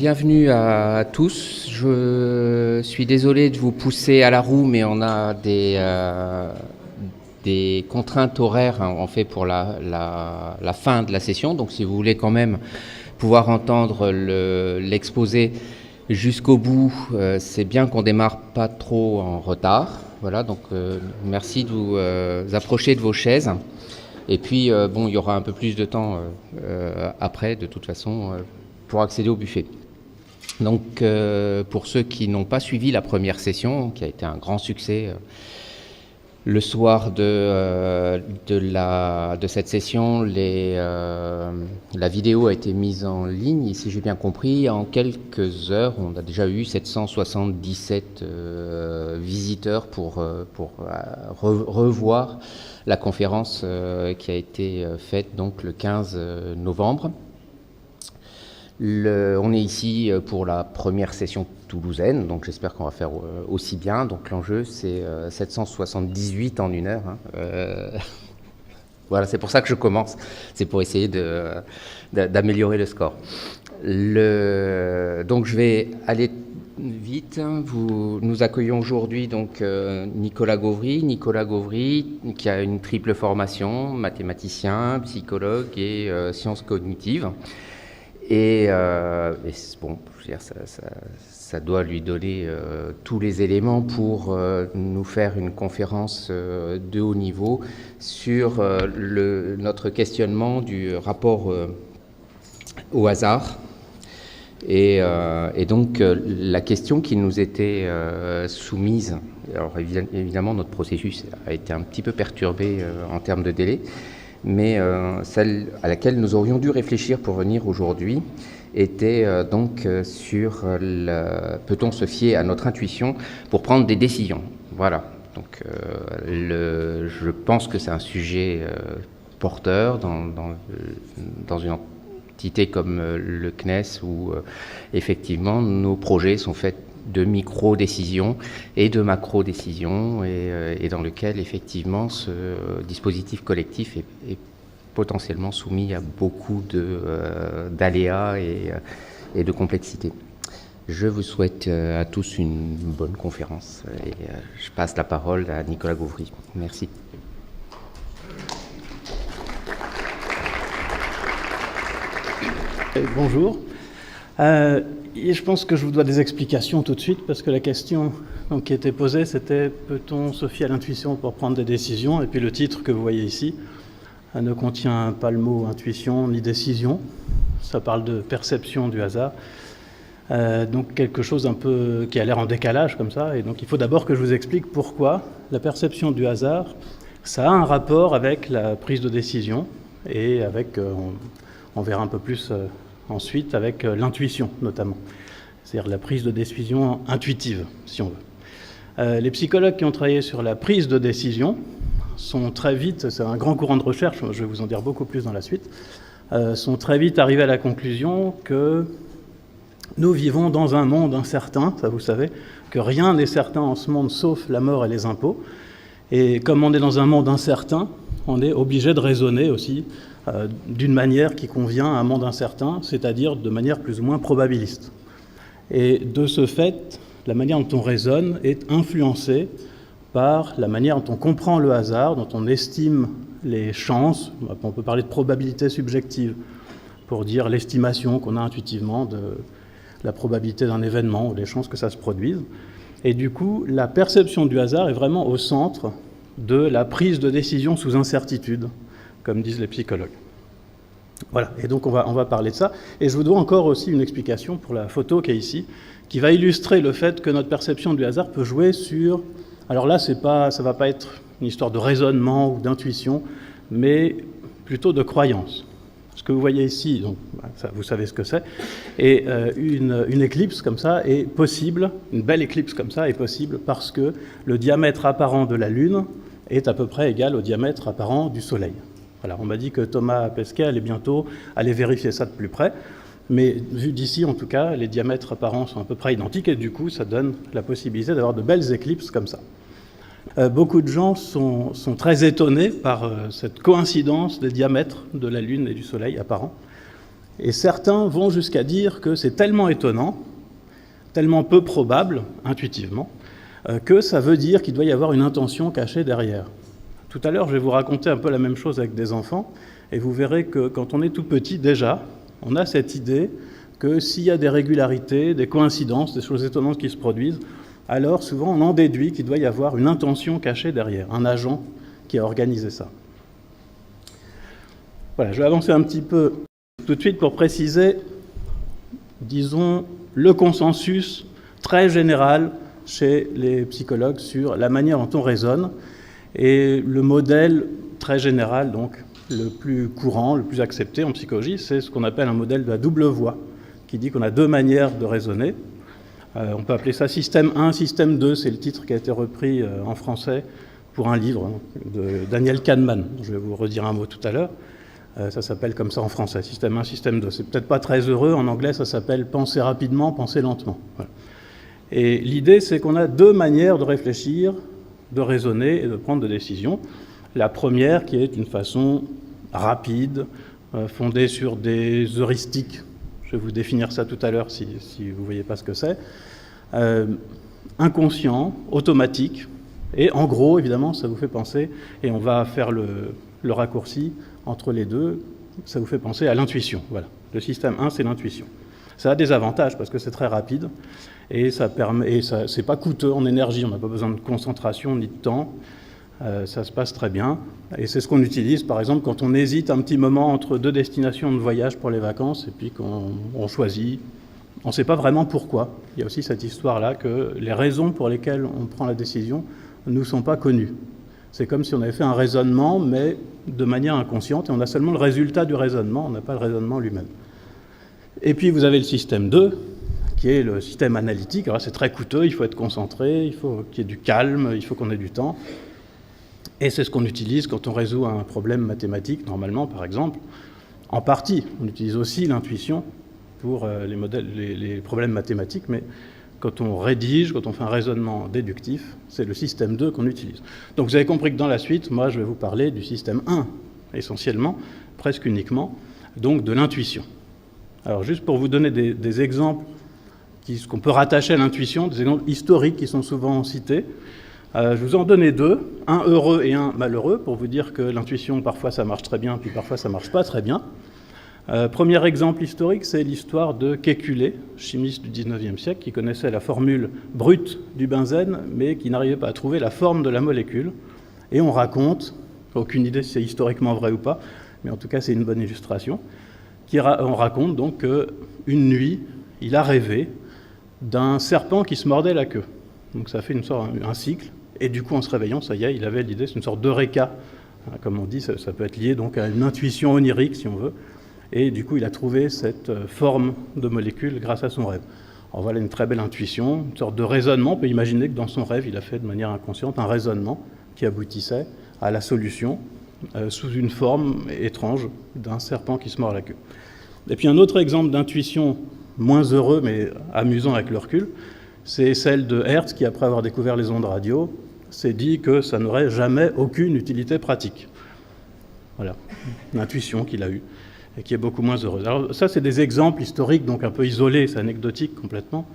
bienvenue à tous. Je suis désolé de vous pousser à la roue, mais on a des contraintes horaires en fait pour la fin de la session. Donc si vous voulez quand même pouvoir entendre l'exposé jusqu'au bout, c'est bien qu'on démarre pas trop en retard. Voilà, donc merci de vous approcher de vos chaises. Et puis, il y aura un peu plus de temps après, de toute façon, pour accéder au buffet. Donc, pour ceux qui n'ont pas suivi la première session, qui a été un grand succès, le soir de cette session, la vidéo a été mise en ligne, et si j'ai bien compris, en quelques heures, on a déjà eu 777 visiteurs pour revoir la conférence qui a été faite donc le 15 novembre. On est ici pour la première session toulousaine, donc j'espère qu'on va faire aussi bien. Donc l'enjeu, c'est 778 en une heure. Voilà, c'est pour ça que je commence. C'est pour essayer d'améliorer le score. Donc je vais aller vite. Nous accueillons aujourd'hui donc Nicolas Gauvry. Nicolas Gauvry, qui a une triple formation, mathématicien, psychologue et sciences cognitives. Et bon, je veux dire, ça doit lui donner tous les éléments pour nous faire une conférence de haut niveau sur notre questionnement du rapport au hasard. Et donc, la question qui nous était soumise, alors évidemment, notre processus a été un petit peu perturbé en termes de délai, mais celle à laquelle nous aurions dû réfléchir pour venir aujourd'hui était donc sur peut-on se fier à notre intuition pour prendre des décisions. Voilà, donc je pense que c'est un sujet porteur dans une entité comme le CNES où effectivement nos projets sont faits de micro-décisions et de macro-décisions et dans lequel effectivement ce dispositif collectif est potentiellement soumis à beaucoup d'aléas et de complexité. Je vous souhaite à tous une bonne conférence et je passe la parole à Nicolas Gauvry. Merci. Bonjour. Et je pense que je vous dois des explications tout de suite, parce que la question qui était posée, c'était « Peut-on se fier à l'intuition pour prendre des décisions ?» Et puis le titre que vous voyez ici ne contient pas le mot « intuition » ni « décision ». Ça parle de perception du hasard. Donc quelque chose un peu qui a l'air en décalage comme ça. Et donc il faut d'abord que je vous explique pourquoi la perception du hasard, ça a un rapport avec la prise de décision et avec, on verra un peu plus ensuite, avec l'intuition notamment, c'est-à-dire la prise de décision intuitive, si on veut. Les psychologues qui ont travaillé sur la prise de décision sont très vite, c'est un grand courant de recherche, je vais vous en dire beaucoup plus dans la suite, sont très vite arrivés à la conclusion que nous vivons dans un monde incertain, ça vous savez, que rien n'est certain en ce monde sauf la mort et les impôts. Et comme on est dans un monde incertain, on est obligé de raisonner aussi d'une manière qui convient à un monde incertain, c'est-à-dire de manière plus ou moins probabiliste. Et de ce fait, la manière dont on raisonne est influencée par la manière dont on comprend le hasard, dont on estime les chances. On peut parler de probabilité subjective pour dire l'estimation qu'on a intuitivement de la probabilité d'un événement ou des chances que ça se produise. Et du coup, la perception du hasard est vraiment au centre de la prise de décision sous incertitude, comme disent les psychologues. Voilà, et donc on va parler de ça. Et je vous dois encore aussi une explication pour la photo qui est ici, qui va illustrer le fait que notre perception du hasard peut jouer sur... Alors là, ça ne va pas être une histoire de raisonnement ou d'intuition, mais plutôt de croyance. Ce que vous voyez ici, donc, ça, vous savez ce que c'est, et une éclipse comme ça est possible, une belle éclipse comme ça est possible parce que le diamètre apparent de la Lune est à peu près égal au diamètre apparent du Soleil. Voilà, on m'a dit que Thomas Pesquet allait bientôt aller vérifier ça de plus près, mais vu d'ici, en tout cas, les diamètres apparents sont à peu près identiques, et du coup, ça donne la possibilité d'avoir de belles éclipses comme ça. Beaucoup de gens sont très étonnés par cette coïncidence des diamètres de la Lune et du Soleil apparents. Et certains vont jusqu'à dire que c'est tellement étonnant, tellement peu probable, intuitivement, que ça veut dire qu'il doit y avoir une intention cachée derrière. Tout à l'heure, je vais vous raconter un peu la même chose avec des enfants, et vous verrez que quand on est tout petit, déjà, on a cette idée que s'il y a des régularités, des coïncidences, des choses étonnantes qui se produisent, alors souvent on en déduit qu'il doit y avoir une intention cachée derrière, un agent qui a organisé ça. Voilà, je vais avancer un petit peu tout de suite pour préciser, disons, le consensus très général chez les psychologues sur la manière dont on raisonne, et le modèle très général, donc le plus courant, le plus accepté en psychologie, c'est ce qu'on appelle un modèle de la double voie, qui dit qu'on a deux manières de raisonner. On peut appeler ça système 1, système 2, c'est le titre qui a été repris en français pour un livre de Daniel Kahneman. Je vais vous redire un mot tout à l'heure. Ça s'appelle comme ça en français, système 1, système 2. C'est peut-être pas très heureux, en anglais ça s'appelle penser rapidement, penser lentement. Voilà. Et l'idée c'est qu'on a deux manières de réfléchir, de raisonner et de prendre des décisions. La première qui est une façon rapide, fondée sur des heuristiques. Je vais vous définir ça tout à l'heure si vous ne voyez pas ce que c'est. Inconscient, automatique, et en gros, évidemment, ça vous fait penser, et on va faire le raccourci entre les deux, ça vous fait penser à l'intuition. Voilà. Le système 1, c'est l'intuition. Ça a des avantages parce que c'est très rapide, et ça permet, et ça, c'est pas coûteux en énergie, on n'a pas besoin de concentration ni de temps. Ça se passe très bien, et c'est ce qu'on utilise par exemple quand on hésite un petit moment entre deux destinations de voyage pour les vacances, et puis qu'on choisit, on ne sait pas vraiment pourquoi. Il y a aussi cette histoire-là que les raisons pour lesquelles on prend la décision ne nous sont pas connues. C'est comme si on avait fait un raisonnement, mais de manière inconsciente, et on a seulement le résultat du raisonnement, on n'a pas le raisonnement lui-même. Et puis vous avez le système 2, qui est le système analytique. Alors c'est très coûteux, il faut être concentré, il faut qu'il y ait du calme, il faut qu'on ait du temps. Et c'est ce qu'on utilise quand on résout un problème mathématique, normalement, par exemple. En partie, on utilise aussi l'intuition pour les problèmes mathématiques, mais quand on rédige, quand on fait un raisonnement déductif, c'est le système 2 qu'on utilise. Donc vous avez compris que dans la suite, moi, je vais vous parler du système 1, essentiellement, presque uniquement, donc de l'intuition. Alors, juste pour vous donner des exemples qu'on peut rattacher à l'intuition, des exemples historiques qui sont souvent cités, je vous en donnais deux, un heureux et un malheureux, pour vous dire que l'intuition, parfois ça marche très bien, puis parfois ça marche pas très bien. Premier exemple historique, c'est l'histoire de Kekulé, chimiste du 19e siècle, qui connaissait la formule brute du benzène, mais qui n'arrivait pas à trouver la forme de la molécule. Et on raconte, aucune idée si c'est historiquement vrai ou pas, mais en tout cas c'est une bonne illustration, on raconte donc qu'une nuit, il a rêvé d'un serpent qui se mordait la queue. Donc ça fait un cycle. Et du coup, en se réveillant, ça y est, il avait l'idée, c'est une sorte d'eureka, comme on dit, ça peut être lié donc à une intuition onirique, si on veut. Et du coup, il a trouvé cette forme de molécule grâce à son rêve. Alors voilà une très belle intuition, une sorte de raisonnement. On peut imaginer que dans son rêve, il a fait de manière inconsciente un raisonnement qui aboutissait à la solution sous une forme étrange d'un serpent qui se mord la queue. Et puis un autre exemple d'intuition moins heureux, mais amusant avec le recul, c'est celle de Hertz qui, après avoir découvert les ondes radio, s'est dit que ça n'aurait jamais aucune utilité pratique. Voilà, une intuition qu'il a eue et qui est beaucoup moins heureuse. Alors ça, c'est des exemples historiques, donc un peu isolés, c'est anecdotique complètement.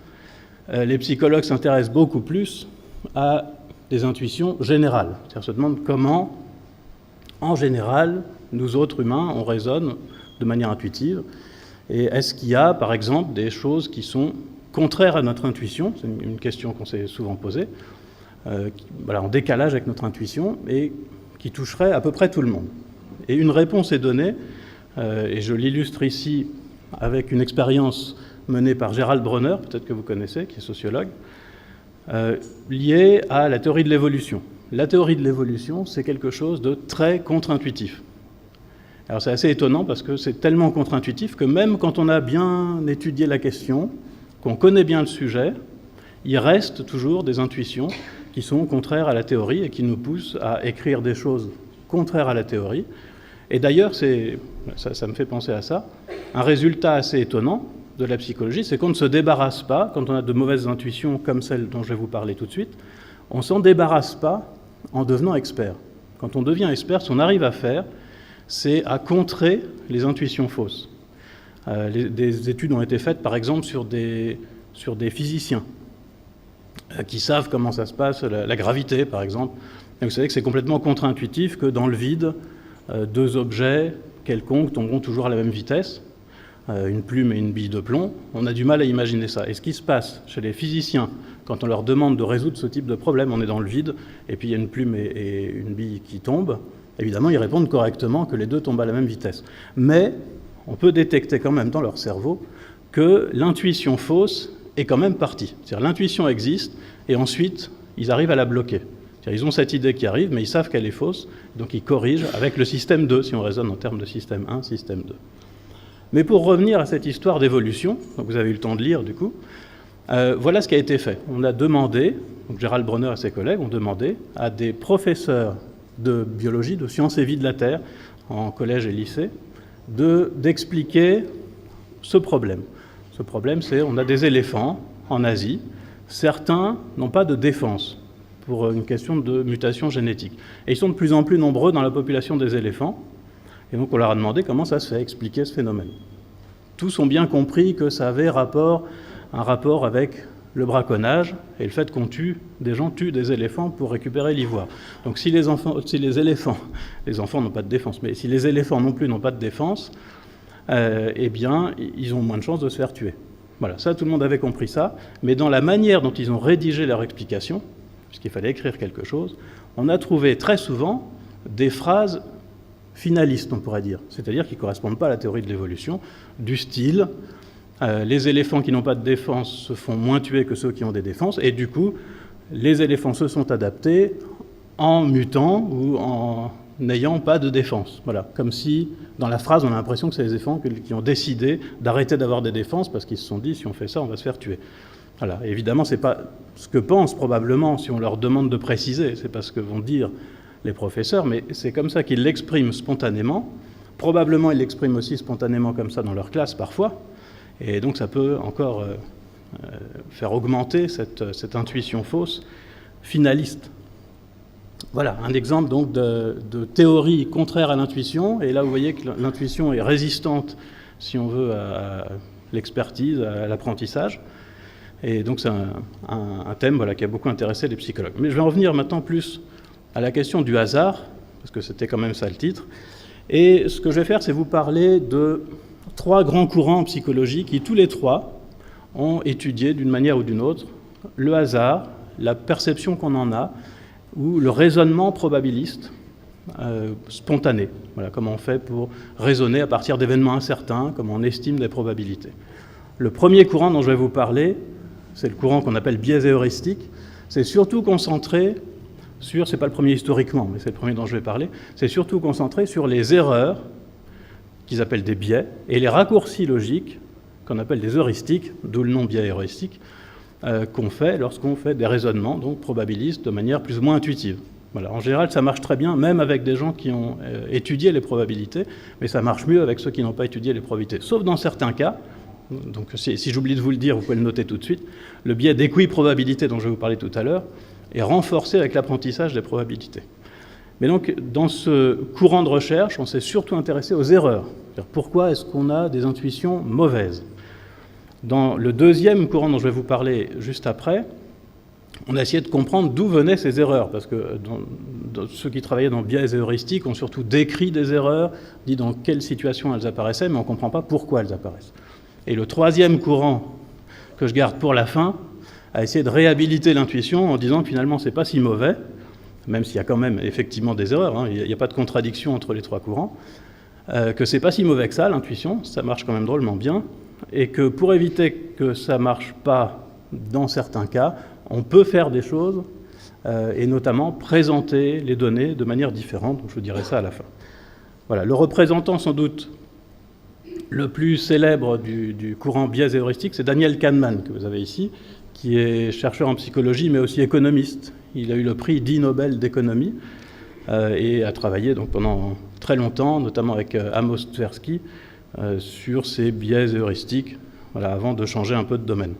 Les psychologues s'intéressent beaucoup plus à des intuitions générales. C'est-à-dire se demandent comment, en général, nous autres humains, on raisonne de manière intuitive. Et est-ce qu'il y a, par exemple, des choses qui sont contraires à notre intuition? C'est une question qu'on s'est souvent posée. En décalage avec notre intuition et qui toucherait à peu près tout le monde. Et une réponse est donnée, et je l'illustre ici avec une expérience menée par Gerald Bronner, peut-être que vous connaissez, qui est sociologue, liée à la théorie de l'évolution. La théorie de l'évolution, c'est quelque chose de très contre-intuitif. Alors c'est assez étonnant parce que c'est tellement contre-intuitif que même quand on a bien étudié la question, qu'on connaît bien le sujet, il reste toujours des intuitions qui sont contraires à la théorie et qui nous poussent à écrire des choses contraires à la théorie. Et d'ailleurs, ça me fait penser à ça, un résultat assez étonnant de la psychologie, c'est qu'on ne se débarrasse pas, quand on a de mauvaises intuitions comme celle dont je vais vous parler tout de suite, on ne s'en débarrasse pas en devenant expert. Quand on devient expert, ce qu'on arrive à faire, c'est à contrer les intuitions fausses, Des études ont été faites, par exemple, sur des physiciens qui savent comment ça se passe, la gravité, par exemple. Et vous savez que c'est complètement contre-intuitif que dans le vide, deux objets quelconques tomberont toujours à la même vitesse, une plume et une bille de plomb. On a du mal à imaginer ça. Et ce qui se passe chez les physiciens, quand on leur demande de résoudre ce type de problème, on est dans le vide, et puis il y a une plume et une bille qui tombent, évidemment, ils répondent correctement que les deux tombent à la même vitesse. Mais on peut détecter quand même dans leur cerveau que l'intuition fausse est quand même partie. C'est-à-dire l'intuition existe, et ensuite, ils arrivent à la bloquer. C'est-à-dire, ils ont cette idée qui arrive, mais ils savent qu'elle est fausse, donc ils corrigent avec le système 2, si on raisonne en termes de système 1, système 2. Mais pour revenir à cette histoire d'évolution, donc vous avez eu le temps de lire du coup, voilà ce qui a été fait. On a demandé, donc Gérald Bronner et ses collègues ont demandé à des professeurs de biologie, de sciences et vie de la Terre, en collège et lycée, d'expliquer ce problème. Ce problème, c'est on a des éléphants en Asie, certains n'ont pas de défense pour une question de mutation génétique. Et ils sont de plus en plus nombreux dans la population des éléphants, et donc on leur a demandé comment ça se fait, expliquer ce phénomène. Tous ont bien compris que ça avait un rapport avec le braconnage et le fait qu'on des gens tuent des éléphants pour récupérer l'ivoire. Donc si les enfants n'ont pas de défense, mais si les éléphants non plus n'ont pas de défense, eh bien, ils ont moins de chances de se faire tuer. Voilà, ça, tout le monde avait compris ça, mais dans la manière dont ils ont rédigé leur explication, puisqu'il fallait écrire quelque chose, on a trouvé très souvent des phrases finalistes, on pourrait dire, c'est-à-dire qui ne correspondent pas à la théorie de l'évolution, du style les éléphants qui n'ont pas de défense se font moins tuer que ceux qui ont des défenses, et du coup, les éléphants se sont adaptés en mutant ou en n'ayant pas de défense. Voilà, comme si, dans la phrase, on a l'impression que c'est les éléphants qui ont décidé d'arrêter d'avoir des défenses parce qu'ils se sont dit, si on fait ça, on va se faire tuer. Voilà, et évidemment, ce n'est pas ce que pensent probablement, si on leur demande de préciser, c'est pas ce que vont dire les professeurs, mais c'est comme ça qu'ils l'expriment spontanément. Probablement, ils l'expriment aussi spontanément comme ça dans leur classe, parfois, et donc ça peut encore faire augmenter cette intuition fausse finaliste. Voilà, un exemple donc de théorie contraire à l'intuition, et là vous voyez que l'intuition est résistante, si on veut, à l'expertise, à l'apprentissage, et donc c'est un thème qui a beaucoup intéressé les psychologues. Mais je vais en revenir maintenant plus à la question du hasard, parce que c'était quand même ça le titre, et ce que je vais faire, c'est vous parler de 3 grands courants en psychologie qui, tous les 3, ont étudié d'une manière ou d'une autre le hasard, la perception qu'on en a, ou le raisonnement probabiliste spontané. Voilà, comment on fait pour raisonner à partir d'événements incertains, comment on estime des probabilités. Le premier courant dont je vais vous parler, c'est le courant qu'on appelle biais et heuristique. C'est surtout concentré sur, c'est pas le premier historiquement, mais c'est le premier dont je vais parler, c'est surtout concentré sur les erreurs, qu'ils appellent des biais, et les raccourcis logiques, qu'on appelle des heuristiques, d'où le nom biais et heuristique, qu'on fait lorsqu'on fait des raisonnements donc probabilistes de manière plus ou moins intuitive. Voilà. En général, ça marche très bien, même avec des gens qui ont étudié les probabilités, mais ça marche mieux avec ceux qui n'ont pas étudié les probabilités. Sauf dans certains cas, donc si j'oublie de vous le dire, vous pouvez le noter tout de suite, le biais d'équiprobabilité dont je vais vous parler tout à l'heure est renforcé avec l'apprentissage des probabilités. Mais donc, dans ce courant de recherche, on s'est surtout intéressé aux erreurs. C'est-à-dire, pourquoi est-ce qu'on a des intuitions mauvaises ? Dans le deuxième courant dont je vais vous parler juste après, on a essayé de comprendre d'où venaient ces erreurs, parce que ceux qui travaillaient dans biais et heuristiques ont surtout décrit des erreurs, dit dans quelles situations elles apparaissaient, mais on ne comprend pas pourquoi elles apparaissent. Et le troisième courant que je garde pour la fin a essayé de réhabiliter l'intuition en disant que finalement c'est pas si mauvais, même s'il y a quand même effectivement des erreurs, il n'y a pas de contradiction entre les 3 courants, que c'est pas si mauvais que ça, l'intuition, ça marche quand même drôlement bien, et que pour éviter que ça marche pas dans certains cas, on peut faire des choses, et notamment présenter les données de manière différente, donc je vous dirai ça à la fin. Voilà, le représentant sans doute le plus célèbre du courant biais et heuristique, c'est Daniel Kahneman, que vous avez ici, qui est chercheur en psychologie, mais aussi économiste. Il a eu le prix d'I Nobel d'économie et a travaillé donc pendant très longtemps, notamment avec Amos Tversky, sur ces biais heuristiques, voilà, avant de changer un peu de domaine.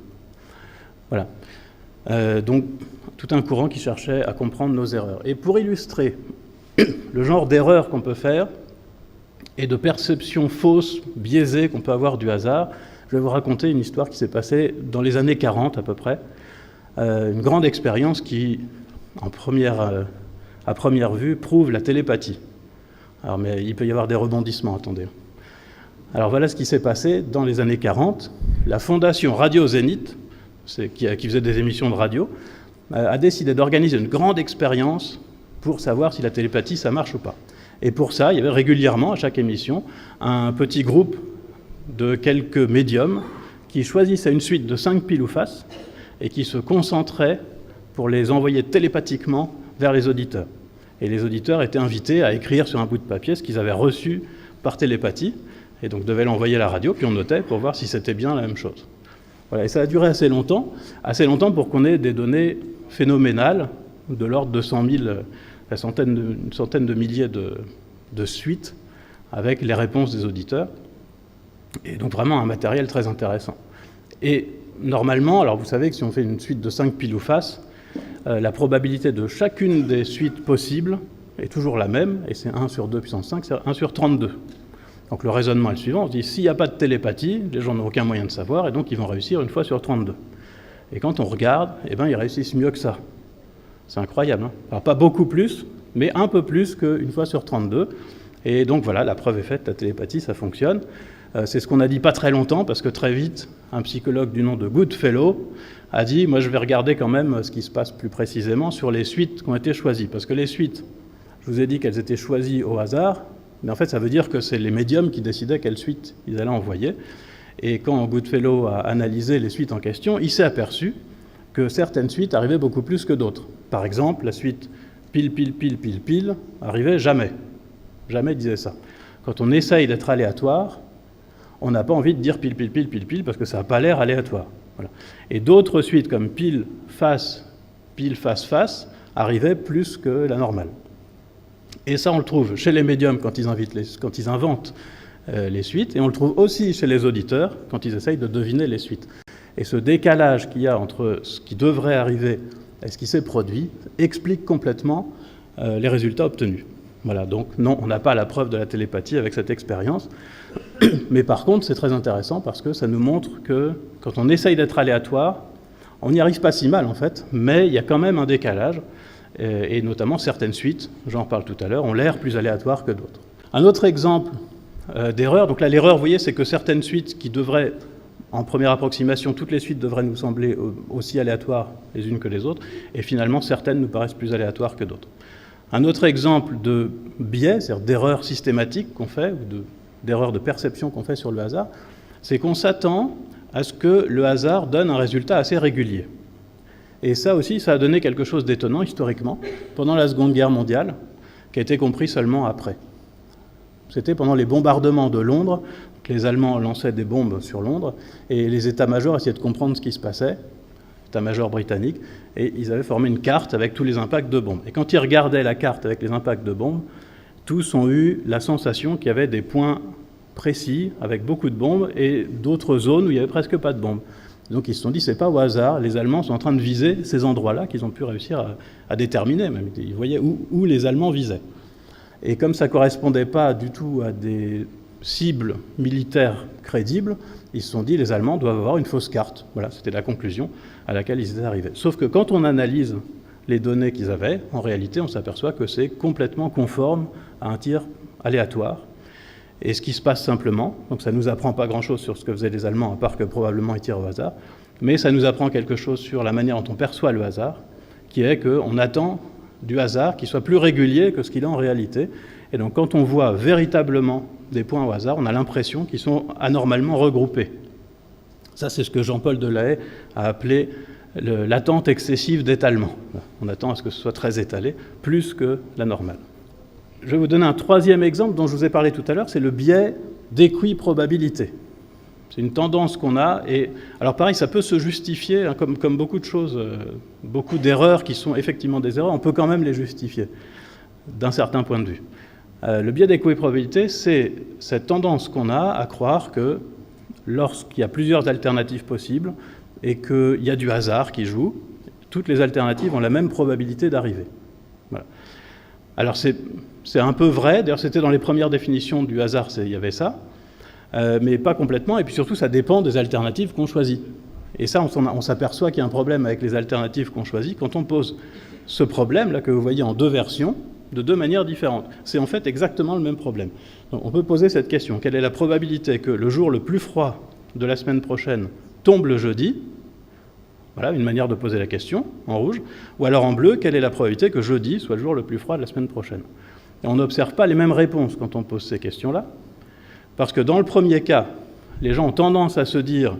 Voilà. Donc, tout un courant qui cherchait à comprendre nos erreurs. Et pour illustrer le genre d'erreurs qu'on peut faire, et de perception fausse, biaisée qu'on peut avoir du hasard. Je vais vous raconter une histoire qui s'est passée dans les années 40 à peu près, une grande expérience qui, à première vue, prouve la télépathie. Alors, mais il peut y avoir des rebondissements, attendez. Alors voilà ce qui s'est passé dans les années 40. La fondation Radio Zénith, qui faisait des émissions de radio, a décidé d'organiser une grande expérience pour savoir si la télépathie, ça marche ou pas. Et pour ça, il y avait régulièrement, à chaque émission, un petit groupe de quelques médiums qui choisissaient une suite de 5 piles ou face et qui se concentraient pour les envoyer télépathiquement vers les auditeurs. Et les auditeurs étaient invités à écrire sur un bout de papier ce qu'ils avaient reçu par télépathie, et donc devaient l'envoyer à la radio, puis on notait pour voir si c'était bien la même chose. Voilà, et ça a duré assez longtemps pour qu'on ait des données phénoménales, de l'ordre de 100 000, une centaine de milliers de suites, avec les réponses des auditeurs, et donc vraiment un matériel très intéressant. Et normalement, alors vous savez que si on fait une suite de 5 piles ou face, la probabilité de chacune des suites possibles est toujours la même, et c'est 1 sur 2 puissance 5, c'est 1 sur 32. Donc le raisonnement est le suivant, on se dit s'il n'y a pas de télépathie, les gens n'ont aucun moyen de savoir, et donc ils vont réussir une fois sur 32. Et quand on regarde, eh ben, ils réussissent mieux que ça. C'est incroyable, hein. Alors pas beaucoup plus, mais un peu plus qu'une fois sur 32. Et donc voilà, la preuve est faite, la télépathie, ça fonctionne. C'est ce qu'on a dit pas très longtemps, parce que très vite, un psychologue du nom de Goodfellow a dit « moi je vais regarder quand même ce qui se passe plus précisément sur les suites qui ont été choisies ». Parce que les suites, je vous ai dit qu'elles étaient choisies au hasard, mais en fait ça veut dire que c'est les médiums qui décidaient quelle suite ils allaient envoyer. Et quand Goodfellow a analysé les suites en question, il s'est aperçu que certaines suites arrivaient beaucoup plus que d'autres. Par exemple, la suite pile, pile, pile, pile, pile arrivait jamais. Jamais il disait ça. Quand on essaye d'être aléatoire, on n'a pas envie de dire pile, pile, pile, pile, pile, parce que ça n'a pas l'air aléatoire. Voilà. Et d'autres suites, comme pile, face, face, arrivaient plus que la normale. Et ça, on le trouve chez les médiums quand ils inventent les suites, et on le trouve aussi chez les auditeurs quand ils essayent de deviner les suites. Et ce décalage qu'il y a entre ce qui devrait arriver et ce qui s'est produit explique complètement les résultats obtenus. Voilà, donc non, on n'a pas la preuve de la télépathie avec cette expérience, mais par contre, c'est très intéressant parce que ça nous montre que quand on essaye d'être aléatoire, on n'y arrive pas si mal en fait, mais il y a quand même un décalage, et notamment certaines suites, j'en reparle tout à l'heure, ont l'air plus aléatoires que d'autres. Un autre exemple d'erreur, donc là l'erreur, vous voyez, c'est que certaines suites qui devraient, en première approximation, toutes les suites devraient nous sembler aussi aléatoires les unes que les autres, et finalement certaines nous paraissent plus aléatoires que d'autres. Un autre exemple de biais, c'est-à-dire d'erreur systématique qu'on fait, ou d'erreur de perception qu'on fait sur le hasard, c'est qu'on s'attend à ce que le hasard donne un résultat assez régulier. Et ça aussi, ça a donné quelque chose d'étonnant historiquement, pendant la Seconde Guerre mondiale, qui a été compris seulement après. C'était pendant les bombardements de Londres, que les Allemands lançaient des bombes sur Londres, et les états-majors essayaient de comprendre ce qui se passait, état-major britannique, et ils avaient formé une carte avec tous les impacts de bombes. Et quand ils regardaient la carte avec les impacts de bombes, tous ont eu la sensation qu'il y avait des points précis avec beaucoup de bombes et d'autres zones où il n'y avait presque pas de bombes. Donc ils se sont dit, c'est pas au hasard, les Allemands sont en train de viser ces endroits-là qu'ils ont pu réussir à déterminer. Même. Ils voyaient où les Allemands visaient. Et comme ça ne correspondait pas du tout à des cibles militaires crédibles, ils se sont dit, les Allemands doivent avoir une fausse carte. Voilà, c'était la conclusion à laquelle ils étaient arrivés. Sauf que quand on analyse les données qu'ils avaient, en réalité, on s'aperçoit que c'est complètement conforme à un tir aléatoire. Et ce qui se passe simplement, donc ça ne nous apprend pas grand-chose sur ce que faisaient les Allemands, à part que probablement ils tirent au hasard, mais ça nous apprend quelque chose sur la manière dont on perçoit le hasard, qui est qu'on attend du hasard qui soit plus régulier que ce qu'il est en réalité. Et donc quand on voit véritablement des points au hasard, on a l'impression qu'ils sont anormalement regroupés. Ça, c'est ce que Jean-Paul Delahaye a appelé l'attente excessive d'étalement. On attend à ce que ce soit très étalé, plus que la normale. Je vais vous donner un troisième exemple dont je vous ai parlé tout à l'heure, c'est le biais d'équiprobabilité. C'est une tendance qu'on a, et alors pareil, ça peut se justifier, hein, comme beaucoup de choses, beaucoup d'erreurs qui sont effectivement des erreurs, on peut quand même les justifier, d'un certain point de vue. Le biais d'équiprobabilité, c'est cette tendance qu'on a à croire que lorsqu'il y a plusieurs alternatives possibles et qu'il y a du hasard qui joue, toutes les alternatives ont la même probabilité d'arriver. Voilà. Alors c'est un peu vrai, d'ailleurs c'était dans les premières définitions du hasard, il y avait ça, mais pas complètement, et puis surtout ça dépend des alternatives qu'on choisit. Et ça, on s'aperçoit qu'il y a un problème avec les alternatives qu'on choisit quand on pose ce problème-là que vous voyez en deux versions, de deux manières différentes. C'est en fait exactement le même problème. Donc, on peut poser cette question. Quelle est la probabilité que le jour le plus froid de la semaine prochaine tombe le jeudi? Voilà une manière de poser la question, en rouge. Ou alors en bleu, quelle est la probabilité que jeudi soit le jour le plus froid de la semaine prochaine? Et on n'observe pas les mêmes réponses quand on pose ces questions-là, parce que dans le premier cas, les gens ont tendance à se dire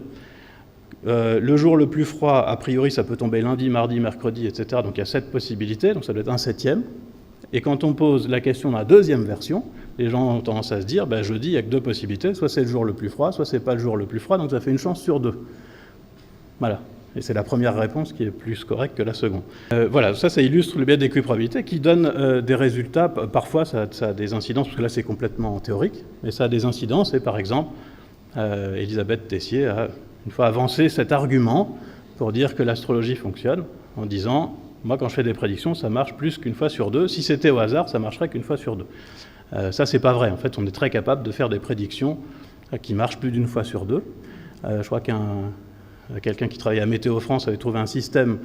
le jour le plus froid, a priori, ça peut tomber lundi, mardi, mercredi, etc. Donc il y a 7 possibilités, donc ça doit être 1/7. Et quand on pose la question dans la deuxième version, les gens ont tendance à se dire, jeudi, il n'y a que 2 possibilités, soit c'est le jour le plus froid, soit c'est pas le jour le plus froid, donc ça fait une chance sur 2. Voilà. Et c'est la première réponse qui est plus correcte que la seconde. Voilà, ça illustre le biais d'équiprobabilité qui donne des résultats. Parfois, ça a des incidences, parce que là, c'est complètement théorique, mais ça a des incidences. Et par exemple, Elisabeth Tessier a une fois avancé cet argument pour dire que l'astrologie fonctionne, en disant, moi, quand je fais des prédictions, ça marche plus qu'une fois sur 2. Si c'était au hasard, ça marcherait qu'une fois sur 2. Ça, c'est pas vrai. En fait, on est très capable de faire des prédictions qui marchent plus d'une fois sur 2. Je crois quelqu'un qui travaillait à Météo France avait trouvé un système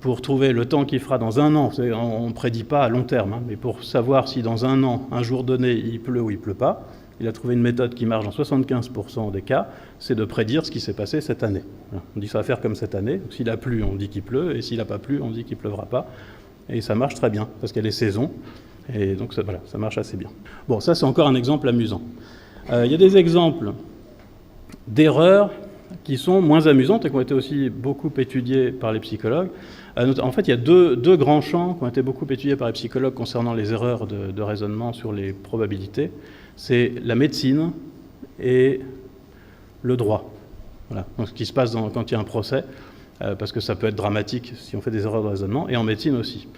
pour trouver le temps qu'il fera dans un an. On ne prédit pas à long terme, mais pour savoir si dans un an, un jour donné, il pleut ou il ne pleut pas, il a trouvé une méthode qui marche dans 75% des cas, c'est de prédire ce qui s'est passé cette année. On dit ça va faire comme cette année. S'il a plu, on dit qu'il pleut, et s'il n'a pas plu, on dit qu'il ne pleuvra pas. Et ça marche très bien, parce qu'elle est saison, et donc ça marche assez bien. Bon, ça c'est encore un exemple amusant. Il y a des exemples d'erreurs qui sont moins amusantes et qui ont été aussi beaucoup étudiées par les psychologues. En fait, il y a deux grands champs qui ont été beaucoup étudiés par les psychologues concernant les erreurs de raisonnement sur les probabilités. C'est la médecine et le droit. Voilà. Donc, ce qui se passe quand il y a un procès, parce que ça peut être dramatique si on fait des erreurs de raisonnement, et en médecine aussi.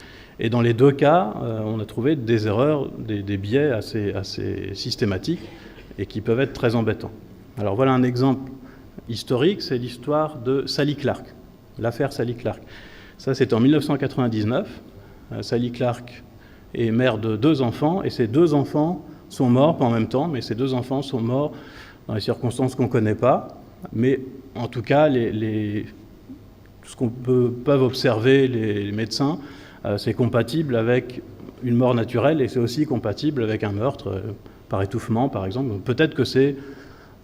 Et dans les deux cas, on a trouvé des erreurs, des biais assez systématiques et qui peuvent être très embêtants. Alors voilà un exemple historique, c'est l'histoire de Sally Clark, l'affaire Sally Clark. Ça, c'était en 1999. Sally Clark est mère de 2 enfants, et ces 2 enfants sont morts, pas en même temps, mais ces 2 enfants sont morts dans des circonstances qu'on ne connaît pas. Mais en tout cas, ce qu'on peuvent observer les médecins, c'est compatible avec une mort naturelle, et c'est aussi compatible avec un meurtre, par étouffement, par exemple. Peut-être que c'est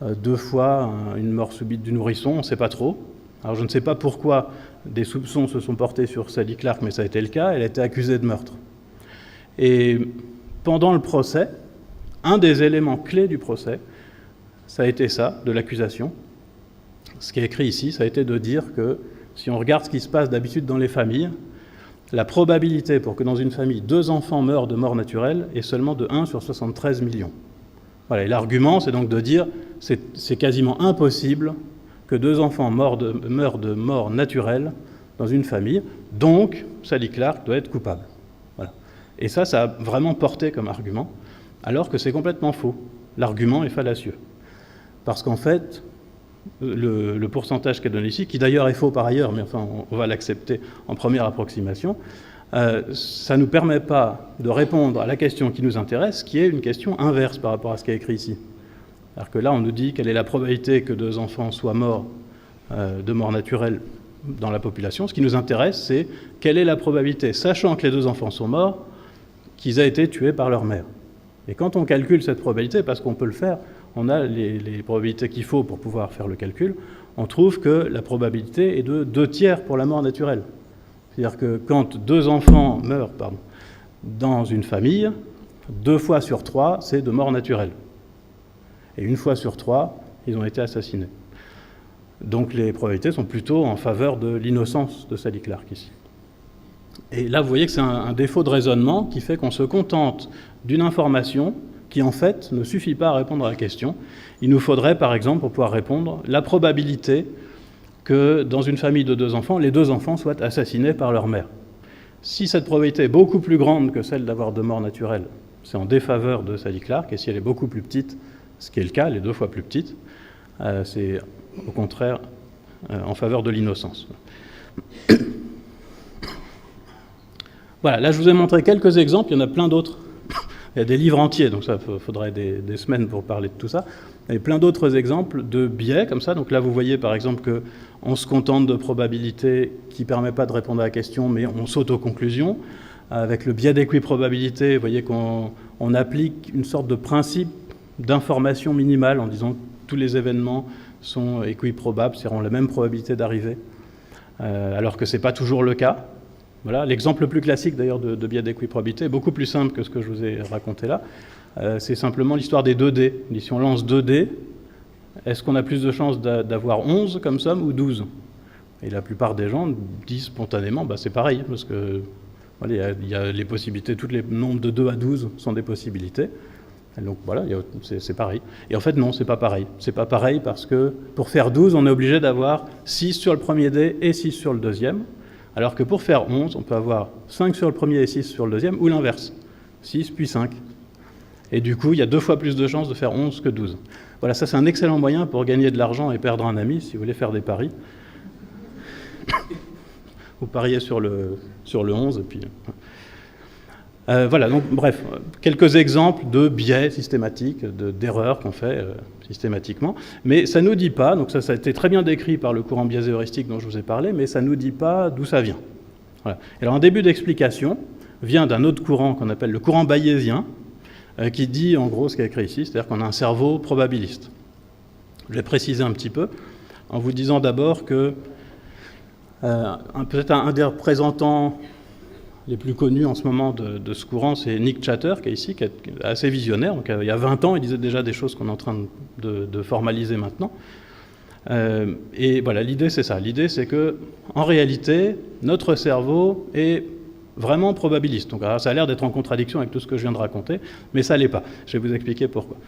2 fois une mort subite du nourrisson, on ne sait pas trop. Alors je ne sais pas pourquoi des soupçons se sont portés sur Sally Clark, mais ça a été le cas, elle a été accusée de meurtre. Et pendant le procès, un des éléments clés du procès, ça a été ça, de l'accusation. Ce qui est écrit ici, ça a été de dire que si on regarde ce qui se passe d'habitude dans les familles, la probabilité pour que dans une famille 2 enfants meurent de mort naturelle est seulement de 1 sur 73 millions. Voilà, et l'argument, c'est donc de dire que c'est quasiment impossible que 2 enfants meurent de mort naturelle dans une famille, donc Sally Clark doit être coupable. Voilà. Et ça a vraiment porté comme argument, alors que c'est complètement faux. L'argument est fallacieux. Parce qu'en fait, le pourcentage qui est donné ici, qui d'ailleurs est faux par ailleurs, mais enfin on va l'accepter en première approximation, ça ne nous permet pas de répondre à la question qui nous intéresse, qui est une question inverse par rapport à ce qui est écrit ici. Alors que là, on nous dit quelle est la probabilité que 2 enfants soient morts de mort naturelle dans la population. Ce qui nous intéresse, c'est quelle est la probabilité, sachant que les 2 enfants sont morts, qu'ils aient été tués par leur mère. Et quand on calcule cette probabilité, parce qu'on peut le faire, on a les probabilités qu'il faut pour pouvoir faire le calcul, on trouve que la probabilité est de 2/3 pour la mort naturelle. C'est-à-dire que quand 2 enfants meurent dans une famille, 2 fois sur 3, c'est de mort naturelle. Et 1 fois sur 3, ils ont été assassinés. Donc les probabilités sont plutôt en faveur de l'innocence de Sally Clark ici. Et là, vous voyez que c'est un défaut de raisonnement qui fait qu'on se contente d'une information qui, en fait, ne suffit pas à répondre à la question. Il nous faudrait, par exemple, pour pouvoir répondre, la probabilité que dans une famille de 2 enfants, les 2 enfants soient assassinés par leur mère. Si cette probabilité est beaucoup plus grande que celle d'avoir de mort naturelle, c'est en défaveur de Sally Clark, et si elle est beaucoup plus petite, ce qui est le cas, elle est 2 fois plus petite, c'est au contraire en faveur de l'innocence. Voilà, là je vous ai montré quelques exemples, il y en a plein d'autres. Il y a des livres entiers, donc ça faudrait des semaines pour parler de tout ça. Il y a plein d'autres exemples de biais comme ça. Donc là vous voyez par exemple qu'on se contente de probabilité qui ne permet pas de répondre à la question, mais on saute aux conclusions. Avec le biais d'équiprobabilité, vous voyez qu'on applique une sorte de principe d'information minimale en disant que tous les événements sont équiprobables, c'est-à-dire ont la même probabilité d'arriver, alors que ce n'est pas toujours le cas. Voilà. L'exemple le plus classique d'ailleurs de biais d'équiprobabilité est beaucoup plus simple que ce que je vous ai raconté là. C'est simplement l'histoire des 2 dés. Si on lance 2 dés, est-ce qu'on a plus de chances d'avoir 11 comme somme ou 12 ? Et la plupart des gens disent spontanément, c'est pareil, parce que voilà, il y a les possibilités, tous les nombres de 2 à 12 sont des possibilités. Et donc voilà, c'est pareil. Et en fait non, c'est pas pareil. C'est pas pareil parce que pour faire 12, on est obligé d'avoir 6 sur le premier dé et 6 sur le deuxième. Alors que pour faire 11, on peut avoir 5 sur le premier et 6 sur le deuxième, ou l'inverse, 6 puis 5. Et du coup, il y a 2 fois plus de chances de faire 11 que 12. Voilà, ça c'est un excellent moyen pour gagner de l'argent et perdre un ami, si vous voulez faire des paris. Vous pariez sur le 11, et puis... voilà, donc bref, quelques exemples de biais systématiques, d'erreurs qu'on fait systématiquement, mais ça ne nous dit pas, donc ça a été très bien décrit par le courant biaisé heuristique dont je vous ai parlé, mais ça ne nous dit pas d'où ça vient. Voilà. Alors un début d'explication vient d'un autre courant qu'on appelle le courant bayésien, qui dit en gros ce qui est écrit ici, c'est-à-dire qu'on a un cerveau probabiliste. Je vais préciser un petit peu, en vous disant d'abord que peut-être un des représentants les plus connus en ce moment de ce courant, c'est Nick Chater, qui est ici, qui est assez visionnaire. Donc, il y a 20 ans, il disait déjà des choses qu'on est en train de formaliser maintenant. Et voilà, l'idée, c'est ça. L'idée, c'est que, en réalité, notre cerveau est vraiment probabiliste. Donc, alors, ça a l'air d'être en contradiction avec tout ce que je viens de raconter, mais ça ne l'est pas. Je vais vous expliquer pourquoi.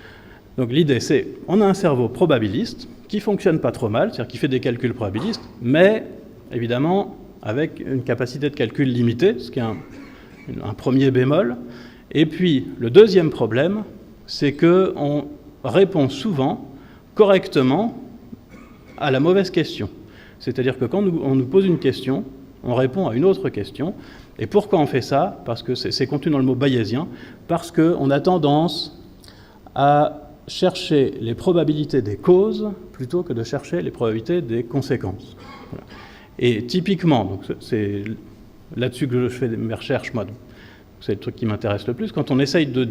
Donc, l'idée, c'est, on a un cerveau probabiliste qui ne fonctionne pas trop mal, c'est-à-dire qui fait des calculs probabilistes, mais, évidemment, avec une capacité de calcul limitée, ce qui est un premier bémol. Et puis, le deuxième problème, c'est qu'on répond souvent correctement à la mauvaise question. C'est-à-dire que quand on nous pose une question, on répond à une autre question. Et pourquoi on fait ça ? Parce que c'est contenu dans le mot bayésien, parce qu'on a tendance à chercher les probabilités des causes plutôt que de chercher les probabilités des conséquences. Voilà. Et typiquement, donc c'est là-dessus que je fais mes recherches, moi, c'est le truc qui m'intéresse le plus, quand on essaye de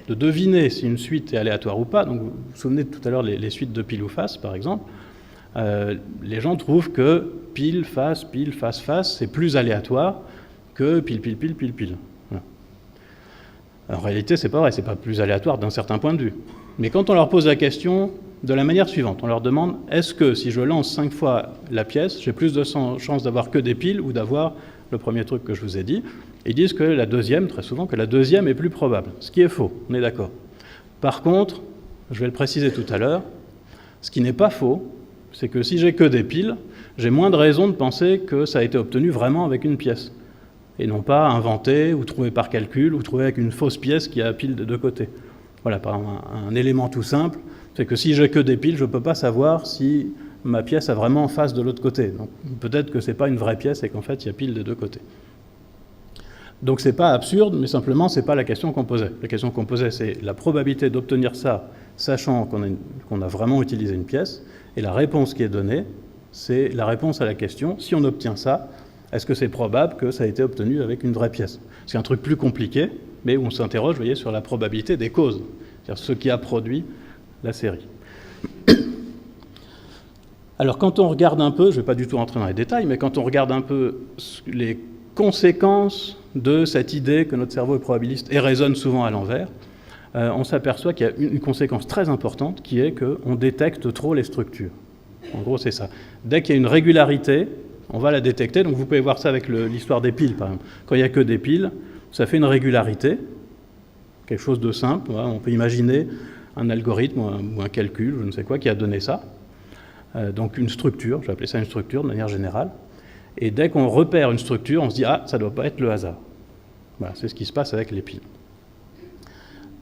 deviner si une suite est aléatoire ou pas, donc vous vous souvenez de tout à l'heure les suites de pile ou face, par exemple, les gens trouvent que pile, face, c'est plus aléatoire que pile. Voilà. En réalité, c'est pas vrai, c'est pas plus aléatoire d'un certain point de vue. Mais quand on leur pose la question de la manière suivante, on leur demande, est-ce que si je lance 5 fois la pièce, j'ai plus de chances d'avoir que des piles ou d'avoir le premier truc que je vous ai dit ? Ils disent que la deuxième, très souvent, que la deuxième est plus probable, ce qui est faux, on est d'accord. Par contre, je vais le préciser tout à l'heure, ce qui n'est pas faux, c'est que si j'ai que des piles, j'ai moins de raisons de penser que ça a été obtenu vraiment avec une pièce, et non pas inventé ou trouvé par calcul ou trouvé avec une fausse pièce qui a pile de 2 côtés. Voilà, par un élément tout simple, c'est que si j'ai que des piles, je ne peux pas savoir si ma pièce a vraiment en face de l'autre côté. Donc peut-être que ce n'est pas une vraie pièce et qu'en fait il y a pile des 2 côtés. Donc c'est pas absurde, mais simplement c'est pas la question qu'on posait. La question qu'on posait, c'est la probabilité d'obtenir ça, sachant qu'on a vraiment utilisé une pièce, et la réponse qui est donnée, c'est la réponse à la question, si on obtient ça, est-ce que c'est probable que ça a été obtenu avec une vraie pièce ? C'est un truc plus compliqué, mais où on s'interroge, vous voyez, sur la probabilité des causes, c'est-à-dire ce qui a produit la série. Alors quand on regarde un peu, je ne vais pas du tout rentrer dans les détails, mais quand on regarde un peu les conséquences de cette idée que notre cerveau est probabiliste et raisonne souvent à l'envers, on s'aperçoit qu'il y a une conséquence très importante qui est qu'on détecte trop les structures. En gros, c'est ça. Dès qu'il y a une régularité, on va la détecter. Donc vous pouvez voir ça avec l'histoire des piles, par exemple. Quand il n'y a que des piles, ça fait une régularité, quelque chose de simple. Voilà, on peut imaginer un algorithme ou un calcul, je ne sais quoi, qui a donné ça. Donc une structure, je vais appeler ça une structure de manière générale. Et dès qu'on repère une structure, on se dit « Ah, ça ne doit pas être le hasard ». Voilà, c'est ce qui se passe avec les piles.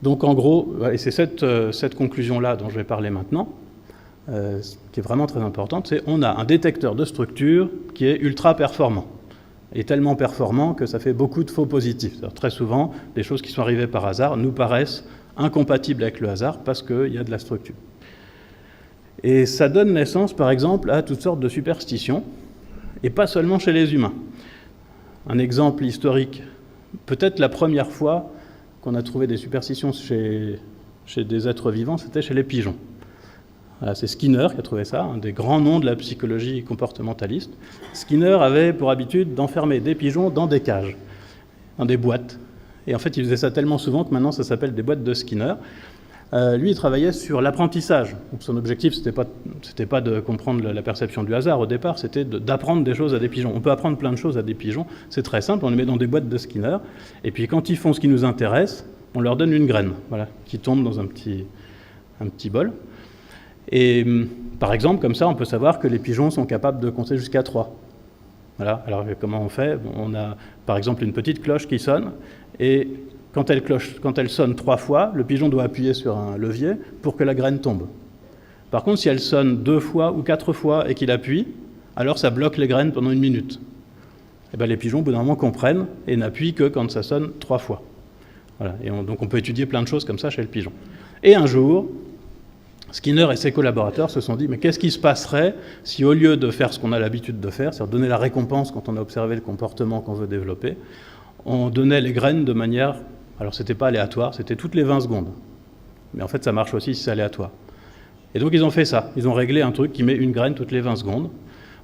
Donc en gros, et c'est cette conclusion-là dont je vais parler maintenant, qui est vraiment très importante, c'est on a un détecteur de structure qui est ultra performant. est tellement performant que ça fait beaucoup de faux positifs. Très souvent, des choses qui sont arrivées par hasard nous paraissent incompatibles avec le hasard parce qu'il y a de la structure. Et ça donne naissance, par exemple, à toutes sortes de superstitions, et pas seulement chez les humains. Un exemple historique, peut-être la première fois qu'on a trouvé des superstitions chez des êtres vivants, c'était chez les pigeons. Voilà, c'est Skinner qui a trouvé ça, un des grands noms de la psychologie comportementaliste. Skinner avait pour habitude d'enfermer des pigeons dans des cages, dans des boîtes. Et en fait, il faisait ça tellement souvent que maintenant ça s'appelle des boîtes de Skinner. Lui, il travaillait sur l'apprentissage. Donc, son objectif, c'était pas de comprendre la perception du hasard au départ, c'était d'apprendre des choses à des pigeons. On peut apprendre plein de choses à des pigeons, c'est très simple, on les met dans des boîtes de Skinner, et puis quand ils font ce qui nous intéresse, on leur donne une graine, voilà, qui tombe dans un petit bol. Et par exemple, comme ça, on peut savoir que les pigeons sont capables de compter jusqu'à 3. Voilà. Alors comment on fait? On a par exemple une petite cloche qui sonne, et quand elle sonne 3 fois, le pigeon doit appuyer sur un levier pour que la graine tombe. Par contre, si elle sonne 2 fois ou 4 fois et qu'il appuie, alors ça bloque les graines pendant 1 minute. Et bien les pigeons, au bout d'un moment, comprennent et n'appuient que quand ça sonne 3 fois. Voilà. Et donc on peut étudier plein de choses comme ça chez le pigeon. Et un jour, Skinner et ses collaborateurs se sont dit, mais qu'est-ce qui se passerait si au lieu de faire ce qu'on a l'habitude de faire, c'est-à-dire donner la récompense quand on a observé le comportement qu'on veut développer, on donnait les graines de manière... Alors c'était pas aléatoire, c'était toutes les 20 secondes. Mais en fait ça marche aussi si c'est aléatoire. Et donc ils ont fait ça, ils ont réglé un truc qui met une graine toutes les 20 secondes,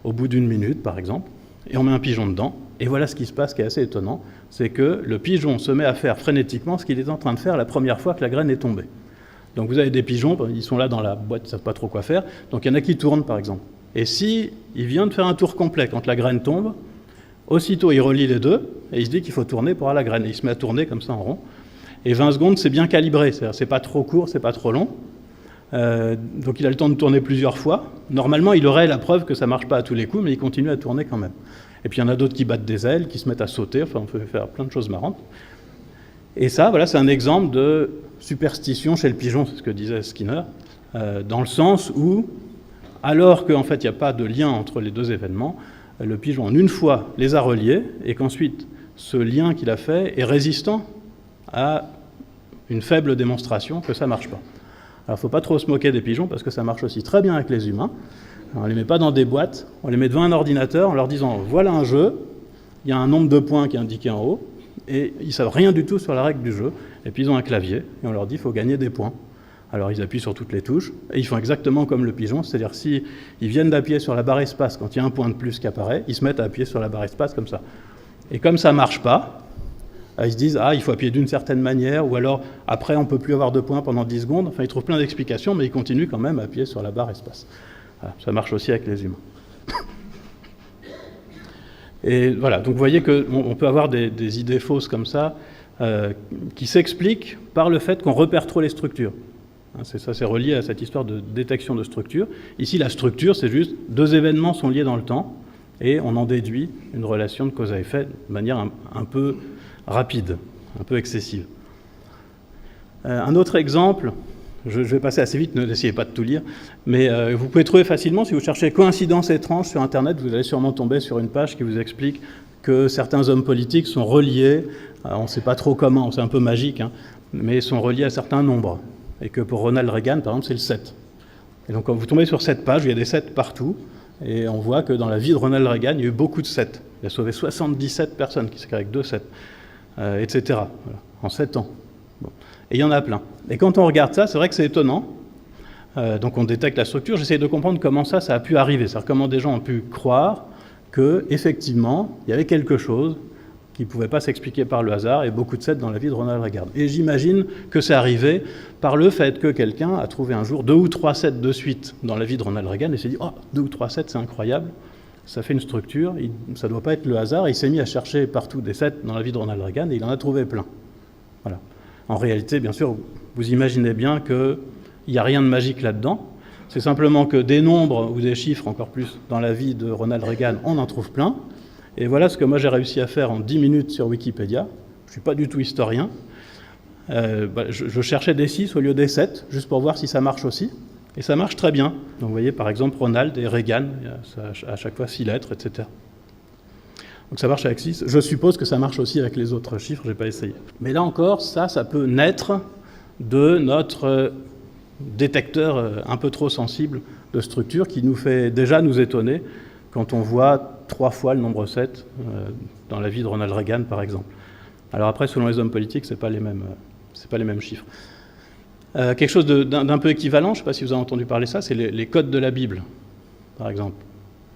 au bout d'1 minute par exemple, et on met un pigeon dedans, et voilà ce qui se passe qui est assez étonnant, c'est que le pigeon se met à faire frénétiquement ce qu'il est en train de faire la première fois que la graine est tombée. Donc vous avez des pigeons, ils sont là dans la boîte, ils ne savent pas trop quoi faire, donc il y en a qui tournent par exemple. Et si il vient de faire un tour complet quand la graine tombe, aussitôt il relie les deux, et il se dit qu'il faut tourner pour avoir la graine, et il se met à tourner comme ça en rond. Et 20 secondes, c'est bien calibré, c'est-à-dire c'est pas trop court, c'est pas trop long. Donc il a le temps de tourner plusieurs fois. Normalement, il aurait la preuve que ça marche pas à tous les coups, mais il continue à tourner quand même. Et puis il y en a d'autres qui battent des ailes, qui se mettent à sauter, enfin on peut faire plein de choses marrantes. Et ça, voilà, c'est un exemple de superstition chez le pigeon, c'est ce que disait Skinner, dans le sens où, alors qu'en fait il n'y a pas de lien entre les deux événements, le pigeon en une fois les a reliés, et qu'ensuite ce lien qu'il a fait est résistant à une faible démonstration que ça ne marche pas. Alors il ne faut pas trop se moquer des pigeons, parce que ça marche aussi très bien avec les humains. Alors, on ne les met pas dans des boîtes, on les met devant un ordinateur en leur disant « voilà un jeu, il y a un nombre de points qui est indiqué en haut », et ils ne savent rien du tout sur la règle du jeu, et puis ils ont un clavier, et on leur dit « il faut gagner des points ». Alors ils appuient sur toutes les touches, et ils font exactement comme le pigeon, c'est-à-dire s'ils viennent d'appuyer sur la barre espace quand il y a un point de plus qui apparaît, ils se mettent à appuyer sur la barre espace comme ça. Et comme ça ne marche pas, ils se disent « ah, il faut appuyer d'une certaine manière », ou alors « après, on ne peut plus avoir de points pendant 10 secondes ». Enfin, ils trouvent plein d'explications, mais ils continuent quand même à appuyer sur la barre espace. Voilà, ça marche aussi avec les humains. Et voilà, donc vous voyez qu'on peut avoir des idées fausses comme ça, qui s'expliquent par le fait qu'on repère trop les structures. Ça, c'est relié à cette histoire de détection de structure. Ici, la structure, c'est juste 2 événements sont liés dans le temps, et on en déduit une relation de cause à effet de manière un peu rapide, un peu excessive. Un autre exemple, je vais passer assez vite, n'essayez pas de tout lire, mais vous pouvez trouver facilement, si vous cherchez coïncidence étrange sur Internet, vous allez sûrement tomber sur une page qui vous explique que certains hommes politiques sont reliés, on ne sait pas trop comment, c'est un peu magique, hein, mais sont reliés à certains nombres. Et que pour Ronald Reagan, par exemple, c'est le 7. Et donc quand vous tombez sur cette page, il y a des 7 partout, et on voit que dans la vie de Ronald Reagan, il y a eu beaucoup de 7. Il a sauvé 77 personnes, qui s'écrivent avec 2 7, etc. Voilà, en 7 ans. Bon. Et il y en a plein. Et quand on regarde ça, c'est vrai que c'est étonnant. Donc on détecte la structure. J'essaie de comprendre comment ça a pu arriver. C'est-à-dire comment des gens ont pu croire qu'effectivement, il y avait quelque chose qui ne pouvait pas s'expliquer par le hasard, et beaucoup de 7 dans la vie de Ronald Reagan. Et j'imagine que c'est arrivé par le fait que quelqu'un a trouvé un jour 2 ou 3 7 de suite dans la vie de Ronald Reagan, et s'est dit « oh, 2 ou 3 7, c'est incroyable, ça fait une structure, ça ne doit pas être le hasard », et il s'est mis à chercher partout des 7 dans la vie de Ronald Reagan, et il en a trouvé plein. Voilà. En réalité, bien sûr, vous imaginez bien qu'il n'y a rien de magique là-dedans, c'est simplement que des nombres, ou des chiffres encore plus, dans la vie de Ronald Reagan, on en trouve plein. Et voilà ce que moi j'ai réussi à faire en 10 minutes sur Wikipédia. Je ne suis pas du tout historien. Je cherchais des 6 au lieu des 7, juste pour voir si ça marche aussi. Et ça marche très bien. Donc vous voyez par exemple Ronald et Reagan, à chaque fois 6 lettres, etc. Donc ça marche avec 6. Je suppose que ça marche aussi avec les autres chiffres, je n'ai pas essayé. Mais là encore, ça peut naître de notre détecteur un peu trop sensible de structure qui nous fait déjà nous étonner quand on voit 3 fois le nombre 7 dans la vie de Ronald Reagan, par exemple. Alors après, selon les hommes politiques, ce n'est pas les mêmes chiffres. Quelque chose d'un peu équivalent, je ne sais pas si vous avez entendu parler de ça, c'est les codes de la Bible, par exemple.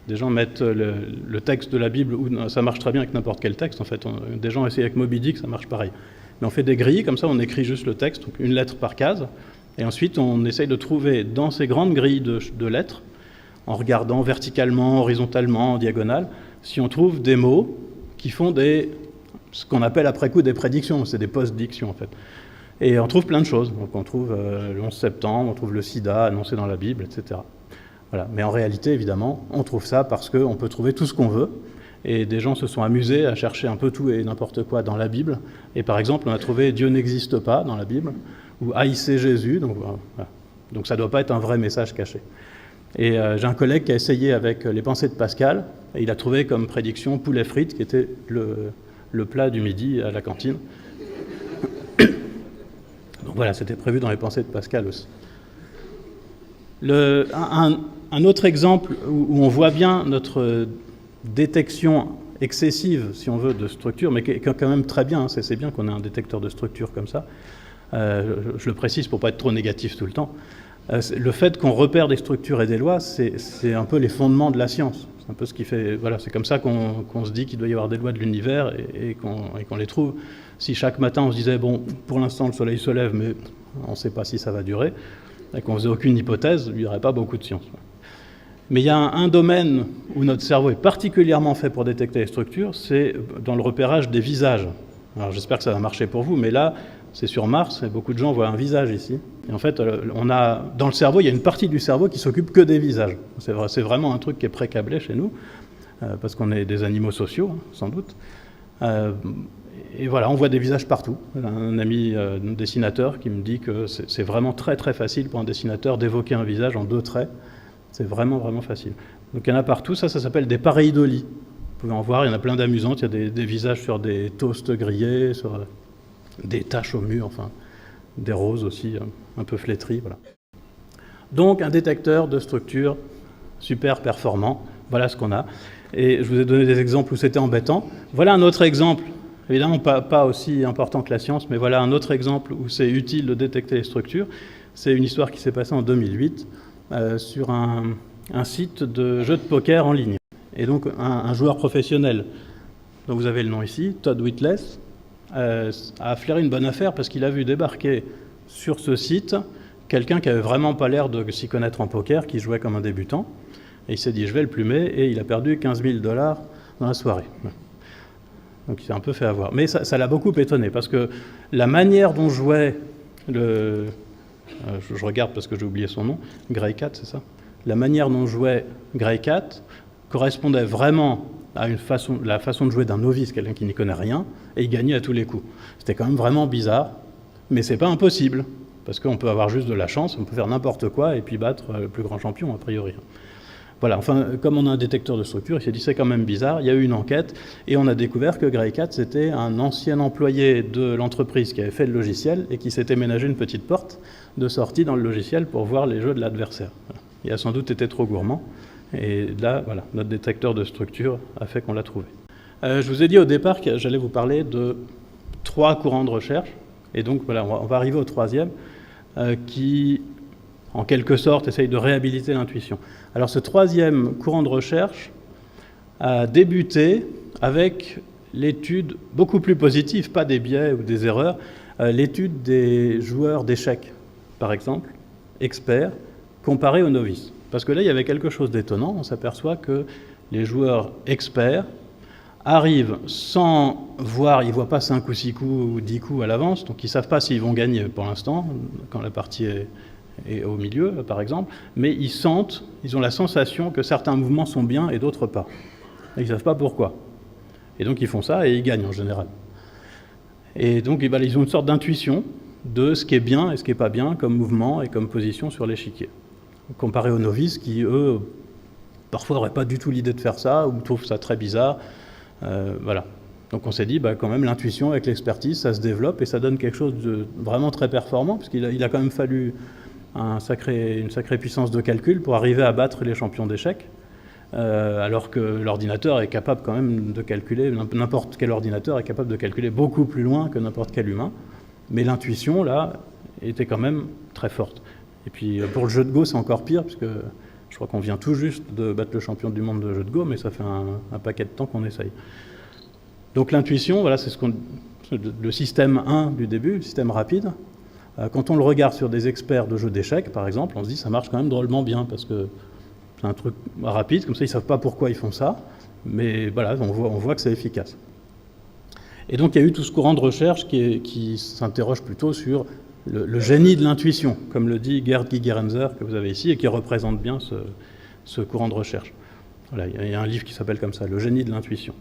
Des gens mettent le texte de la Bible, ou ça marche très bien avec n'importe quel texte, en fait. Des gens essayent avec Moby Dick, ça marche pareil. Mais on fait des grilles, comme ça, on écrit juste le texte, donc une lettre par case, et ensuite on essaye de trouver dans ces grandes grilles de lettres, en regardant verticalement, horizontalement, en diagonale, si on trouve des mots qui font ce qu'on appelle après coup des prédictions, c'est des post-dictions en fait. Et on trouve plein de choses, donc on trouve le 11 septembre, on trouve le sida annoncé dans la Bible, etc. Voilà. Mais en réalité, évidemment, on trouve ça parce qu'on peut trouver tout ce qu'on veut, et des gens se sont amusés à chercher un peu tout et n'importe quoi dans la Bible, et par exemple, on a trouvé « Dieu n'existe pas » dans la Bible, ou « haïssez Jésus », donc voilà. Donc ça ne doit pas être un vrai message caché. Et j'ai un collègue qui a essayé avec les pensées de Pascal, et il a trouvé comme prédiction poulet frites, qui était le plat du midi à la cantine. Donc voilà, c'était prévu dans les pensées de Pascal aussi. Un autre exemple où on voit bien notre détection excessive, si on veut, de structure, mais qui est quand même très bien, c'est bien qu'on ait un détecteur de structure comme ça. Je le précise pour ne pas être trop négatif tout le temps. Le fait qu'on repère des structures et des lois, c'est un peu les fondements de la science. C'est un peu ce qui fait... Voilà, c'est comme ça qu'on se dit qu'il doit y avoir des lois de l'univers et qu'on les trouve. Si chaque matin on se disait, bon, pour l'instant le soleil se lève, mais on ne sait pas si ça va durer, et qu'on ne faisait aucune hypothèse, il n'y aurait pas beaucoup de science. Mais il y a un domaine où notre cerveau est particulièrement fait pour détecter les structures, c'est dans le repérage des visages. Alors j'espère que ça va marcher pour vous, mais là, c'est sur Mars, et beaucoup de gens voient un visage ici. Et en fait, dans le cerveau, il y a une partie du cerveau qui s'occupe que des visages. C'est vraiment un truc qui est pré-câblé chez nous, parce qu'on est des animaux sociaux, hein, sans doute. Et voilà, on voit des visages partout. Un ami dessinateur qui me dit que c'est vraiment très très facile pour un dessinateur d'évoquer un visage en 2 traits. C'est vraiment vraiment facile. Donc il y en a partout, ça s'appelle des pareidolies. Vous pouvez en voir, il y en a plein d'amusantes. Il y a des visages sur des toasts grillés, sur des taches au mur, enfin des roses aussi, un peu flétries. Voilà. Donc un détecteur de structure super performant, voilà ce qu'on a. Et je vous ai donné des exemples où c'était embêtant. Voilà un autre exemple, évidemment pas aussi important que la science, mais voilà un autre exemple où c'est utile de détecter les structures. C'est une histoire qui s'est passée en 2008 sur un site de jeux de poker en ligne. Et donc un joueur professionnel, dont vous avez le nom ici, Todd Whitless, a flairé une bonne affaire parce qu'il a vu débarquer sur ce site quelqu'un qui avait vraiment pas l'air de s'y connaître en poker, qui jouait comme un débutant. Et il s'est dit, je vais le plumer, et il a perdu 15 000 $ dans la soirée. Donc il s'est un peu fait avoir. Mais ça l'a beaucoup étonné, parce que la manière dont jouait je regarde parce que j'ai oublié son nom, Grey Cat, c'est ça ? La manière dont jouait Grey Cat correspondait vraiment à la façon de jouer d'un novice, quelqu'un qui n'y connaît rien, et il gagnait à tous les coups. C'était quand même vraiment bizarre, mais c'est pas impossible, parce qu'on peut avoir juste de la chance, on peut faire n'importe quoi et puis battre le plus grand champion, a priori. Voilà, enfin, comme on a un détecteur de structure, il s'est dit c'est quand même bizarre, il y a eu une enquête, et on a découvert que Grey Cat, c'était un ancien employé de l'entreprise qui avait fait le logiciel, et qui s'était ménagé une petite porte de sortie dans le logiciel pour voir les jeux de l'adversaire. Voilà. Il a sans doute été trop gourmand, et là, voilà, notre détecteur de structure a fait qu'on l'a trouvé. Je vous ai dit au départ que j'allais vous parler de 3 courants de recherche, et donc voilà, on va arriver au 3e, qui, en quelque sorte, essaye de réhabiliter l'intuition. Alors ce 3e courant de recherche a débuté avec l'étude beaucoup plus positive, pas des biais ou des erreurs, l'étude des joueurs d'échecs, par exemple, experts, comparés aux novices. Parce que là, il y avait quelque chose d'étonnant, on s'aperçoit que les joueurs experts arrivent sans voir, ils ne voient pas 5 ou 6 coups ou 10 coups à l'avance, donc ils ne savent pas s'ils vont gagner pour l'instant, quand la partie est au milieu, par exemple, mais ils sentent, ils ont la sensation que certains mouvements sont bien et d'autres pas. Et ils ne savent pas pourquoi. Et donc ils font ça et ils gagnent en général. Et donc ils ont une sorte d'intuition de ce qui est bien et ce qui n'est pas bien comme mouvement et comme position sur l'échiquier. Comparé aux novices qui, eux, parfois n'auraient pas du tout l'idée de faire ça ou trouvent ça très bizarre. Voilà. Donc on s'est dit, quand même, l'intuition avec l'expertise, ça se développe et ça donne quelque chose de vraiment très performant, parce qu'il a quand même fallu une sacrée puissance de calcul pour arriver à battre les champions d'échecs, alors que l'ordinateur est capable quand même de calculer, n'importe quel ordinateur est capable de calculer beaucoup plus loin que n'importe quel humain, mais l'intuition, là, était quand même très forte. Et puis pour le jeu de Go, c'est encore pire, puisque je crois qu'on vient tout juste de battre le champion du monde de jeu de Go, mais ça fait un paquet de temps qu'on essaye. Donc l'intuition, voilà, c'est le système 1 du début, le système rapide. Quand on le regarde sur des experts de jeux d'échecs, par exemple, on se dit ça marche quand même drôlement bien, parce que c'est un truc rapide, comme ça ils ne savent pas pourquoi ils font ça, mais voilà, on voit que c'est efficace. Et donc il y a eu tout ce courant de recherche qui s'interroge plutôt sur le génie de l'intuition, comme le dit Gerd Gigerenzer, que vous avez ici, et qui représente bien ce courant de recherche. Voilà, il y a un livre qui s'appelle comme ça, Le génie de l'intuition.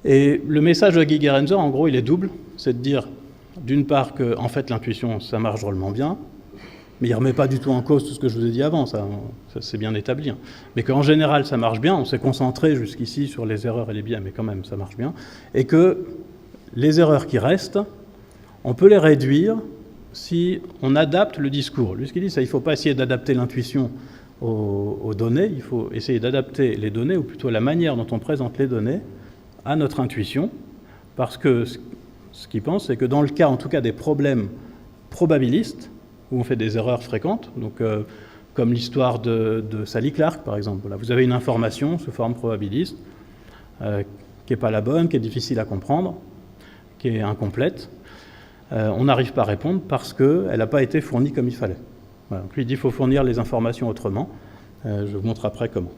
Et le message de Gigerenzer, en gros, il est double. C'est de dire, d'une part, que en fait, l'intuition, ça marche drôlement bien, mais il ne remet pas du tout en cause tout ce que je vous ai dit avant, ça c'est bien établi. Hein. Mais qu'en général, ça marche bien, on s'est concentré jusqu'ici sur les erreurs et les biais, mais quand même, ça marche bien. Et que les erreurs qui restent, on peut les réduire si on adapte le discours. Lui, ce qu'il dit, c'est qu'il ne faut pas essayer d'adapter l'intuition aux données, il faut essayer d'adapter les données, ou plutôt la manière dont on présente les données, à notre intuition, parce que ce qu'il pense, c'est que dans le cas, en tout cas, des problèmes probabilistes, où on fait des erreurs fréquentes, donc comme l'histoire de Sally Clark, par exemple. Voilà, vous avez une information sous forme probabiliste, qui n'est pas la bonne, qui est difficile à comprendre, qui est incomplète. On n'arrive pas à répondre parce qu'elle n'a pas été fournie comme il fallait. Voilà, donc lui, il dit qu'il faut fournir les informations autrement. Je vous montre après comment.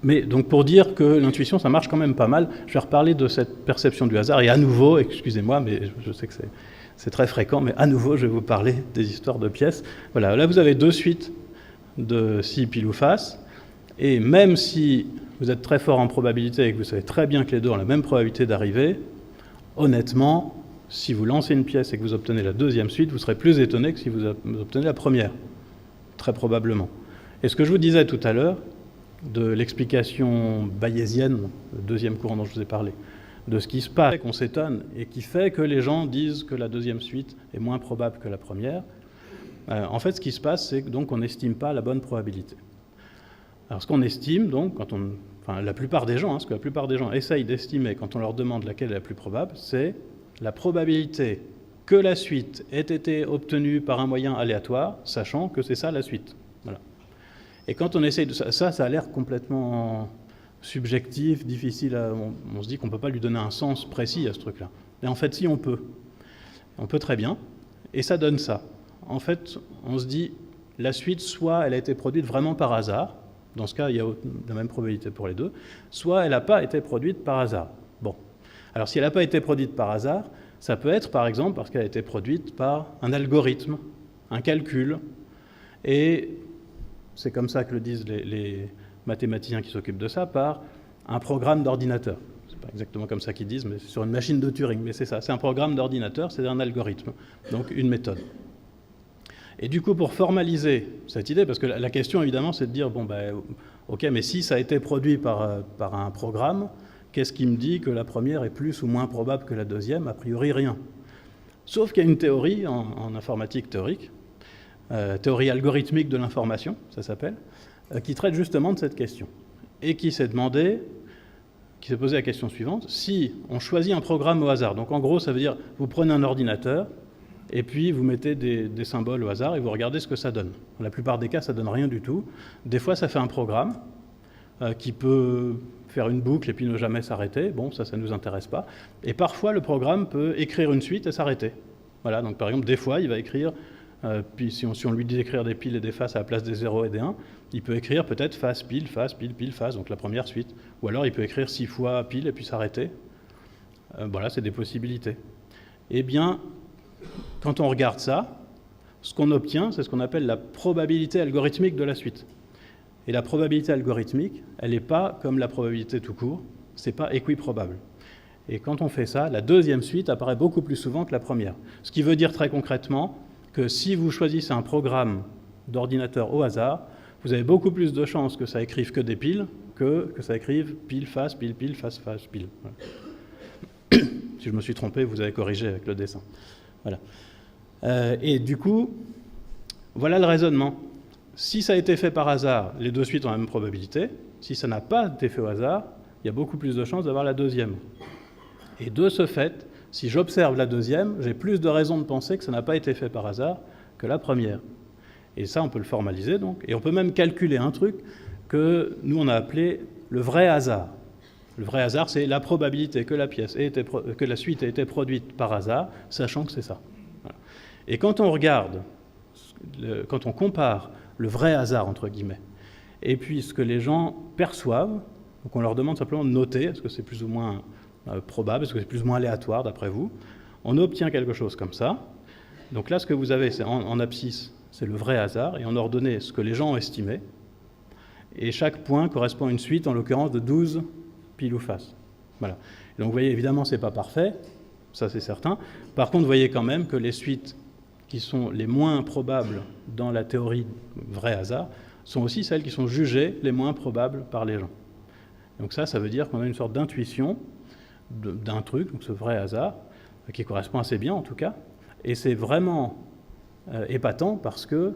Mais donc pour dire que l'intuition, ça marche quand même pas mal, je vais reparler de cette perception du hasard, et à nouveau, excusez-moi, mais je sais que c'est très fréquent, mais à nouveau, je vais vous parler des histoires de pièces. Voilà, là vous avez deux suites de si, pile ou face, et même si vous êtes très fort en probabilité et que vous savez très bien que les deux ont la même probabilité d'arriver, honnêtement, si vous lancez une pièce et que vous obtenez la deuxième suite, vous serez plus étonné que si vous obtenez la première, très probablement. Et ce que je vous disais tout à l'heure, de l'explication bayésienne, le deuxième courant dont je vous ai parlé, de ce qui se passe, qu'on s'étonne, et qui fait que les gens disent que la deuxième suite est moins probable que la première. En fait, ce qui se passe, c'est que donc on n'estime pas la bonne probabilité. Alors ce qu'on estime, donc, la plupart des gens, ce que la plupart des gens essayent d'estimer quand on leur demande laquelle est la plus probable, c'est la probabilité que la suite ait été obtenue par un moyen aléatoire, sachant que c'est ça la suite. Voilà. Et quand on essaye de ça a l'air complètement subjectif, difficile, on se dit qu'on ne peut pas lui donner un sens précis à ce truc-là. Mais en fait, si, on peut. On peut très bien, et ça donne ça. En fait, on se dit, la suite, soit elle a été produite vraiment par hasard, dans ce cas, il y a la même probabilité pour les deux, soit elle n'a pas été produite par hasard. Bon. Alors, si elle n'a pas été produite par hasard, ça peut être, par exemple, parce qu'elle a été produite par un algorithme, un calcul, et c'est comme ça que le disent les mathématiciens qui s'occupent de ça, par un programme d'ordinateur. C'est pas exactement comme ça qu'ils disent, mais c'est sur une machine de Turing, mais c'est ça, c'est un programme d'ordinateur, c'est un algorithme, donc une méthode. Et du coup, pour formaliser cette idée, parce que la question évidemment c'est de dire, bon ok, mais si ça a été produit par un programme, qu'est-ce qui me dit que la première est plus ou moins probable que la deuxième? A priori, rien. Sauf qu'il y a une théorie en informatique théorique, théorie algorithmique de l'information, ça s'appelle, qui traite justement de cette question. Et qui s'est posé la question suivante, si on choisit un programme au hasard, donc en gros ça veut dire, vous prenez un ordinateur, et puis vous mettez des symboles au hasard, et vous regardez ce que ça donne. Dans la plupart des cas, ça donne rien du tout. Des fois, ça fait un programme qui peut faire une boucle et puis ne jamais s'arrêter. Bon, ça ne nous intéresse pas. Et parfois, le programme peut écrire une suite et s'arrêter. Voilà, donc par exemple, des fois, il va écrire, puis si on lui dit d'écrire des piles et des faces à la place des 0 et des 1, il peut écrire peut-être face, pile, face, donc la première suite. Ou alors, il peut écrire 6 fois pile et puis s'arrêter. Voilà, c'est des possibilités. Eh bien, quand on regarde ça, ce qu'on obtient, c'est ce qu'on appelle la probabilité algorithmique de la suite. Et la probabilité algorithmique, elle n'est pas comme la probabilité tout court, c'est pas équiprobable. Et quand on fait ça, la deuxième suite apparaît beaucoup plus souvent que la première. Ce qui veut dire très concrètement que si vous choisissez un programme d'ordinateur au hasard, vous avez beaucoup plus de chances que ça écrive que des piles que ça écrive pile, face, pile, face, pile. Voilà. Si je me suis trompé, vous avez corrigé avec le dessin. Voilà. Et du coup, voilà le raisonnement. Si ça a été fait par hasard, les deux suites ont la même probabilité. Si ça n'a pas été fait au hasard, il y a beaucoup plus de chances d'avoir la deuxième. Et de ce fait, si j'observe la deuxième, j'ai plus de raisons de penser que ça n'a pas été fait par hasard que la première. Et ça, on peut le formaliser donc. Et on peut même calculer un truc que nous, on a appelé le vrai hasard. Le vrai hasard, c'est la probabilité que la suite ait été produite par hasard, sachant que c'est ça. Voilà. Et quand on regarde, quand on compare le vrai hasard, entre guillemets, et puis ce que les gens perçoivent, donc on leur demande simplement de noter, est-ce que c'est plus ou moins probable, est-ce que c'est plus ou moins aléatoire d'après vous, on obtient quelque chose comme ça. Donc là, ce que vous avez, c'est en abscisse, c'est le vrai hasard, et en ordonnée, ce que les gens ont estimé, et chaque point correspond à une suite, en l'occurrence de 12 pile ou face. Voilà. Et donc vous voyez, évidemment, c'est pas parfait, ça c'est certain. Par contre, vous voyez quand même que les suites qui sont les moins probables dans la théorie vrai hasard sont aussi celles qui sont jugées les moins probables par les gens. Donc ça veut dire qu'on a une sorte d'intuition d'un truc, donc ce vrai hasard, qui correspond assez bien en tout cas, et c'est vraiment épatant parce que,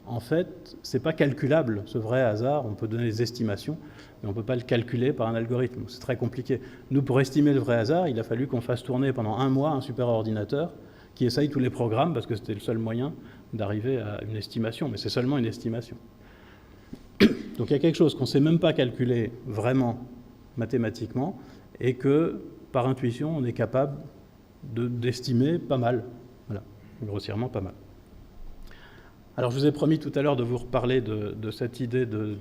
en fait, c'est pas calculable, ce vrai hasard. On peut donner des estimations, mais on peut pas le calculer par un algorithme. C'est très compliqué. Nous, pour estimer le vrai hasard, il a fallu qu'on fasse tourner pendant 1 mois un superordinateur qui essaye tous les programmes, parce que c'était le seul moyen d'arriver à une estimation, mais c'est seulement une estimation. Donc il y a quelque chose qu'on ne sait même pas calculer vraiment mathématiquement, et que, par intuition, on est capable d'estimer pas mal. Voilà, grossièrement pas mal. Alors je vous ai promis tout à l'heure de vous reparler de cette idée de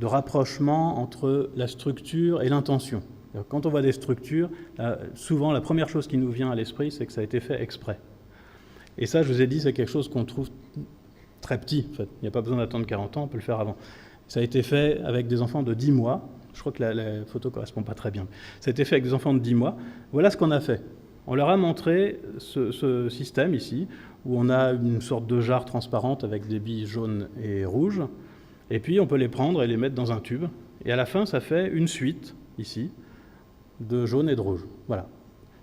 rapprochement entre la structure et l'intention. Quand on voit des structures, souvent la première chose qui nous vient à l'esprit, c'est que ça a été fait exprès. Et ça, je vous ai dit, c'est quelque chose qu'on trouve très petit. En fait. Il n'y a pas besoin d'attendre 40 ans, on peut le faire avant. Ça a été fait avec des enfants de 10 mois. Je crois que la photo ne correspond pas très bien. Ça a été fait avec des enfants de 10 mois. Voilà ce qu'on a fait. On leur a montré ce système ici, où on a une sorte de jarre transparente avec des billes jaunes et rouges, et puis on peut les prendre et les mettre dans un tube, et à la fin ça fait une suite, ici, de jaune et de rouge. Voilà.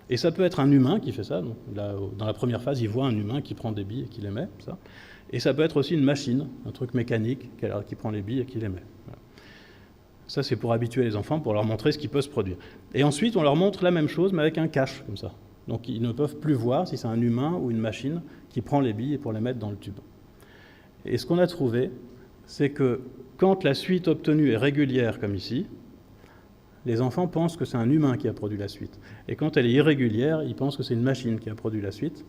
Et ça peut être un humain qui fait ça, donc là, dans la première phase, il voit un humain qui prend des billes et qui les met, ça. Et ça peut être aussi une machine, un truc mécanique qui prend les billes et qui les met. Voilà. Ça c'est pour habituer les enfants, pour leur montrer ce qui peut se produire. Et ensuite on leur montre la même chose, mais avec un cache, comme ça. Donc ils ne peuvent plus voir si c'est un humain ou une machine qui prend les billes pour les mettre dans le tube. Et ce qu'on a trouvé, c'est que quand la suite obtenue est régulière, comme ici, les enfants pensent que c'est un humain qui a produit la suite. Et quand elle est irrégulière, ils pensent que c'est une machine qui a produit la suite,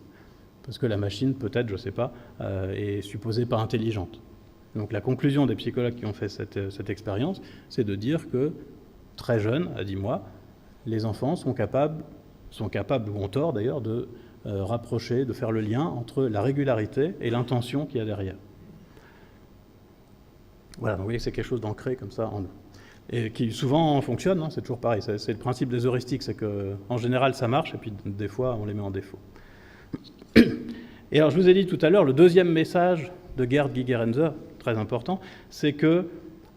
parce que la machine, peut-être, je ne sais pas, est supposée pas intelligente. Donc la conclusion des psychologues qui ont fait cette expérience, c'est de dire que, très jeunes, à 10 mois, les enfants sont capables, ou ont tort d'ailleurs, de rapprocher, de faire le lien entre la régularité et l'intention qu'il y a derrière. Voilà, donc vous voyez que c'est quelque chose d'ancré comme ça en nous. Et qui souvent fonctionne, hein, c'est toujours pareil. C'est le principe des heuristiques, c'est qu'en général ça marche, et puis des fois on les met en défaut. Et alors je vous ai dit tout à l'heure, le deuxième message de Gerd Gigerenzer, très important, c'est que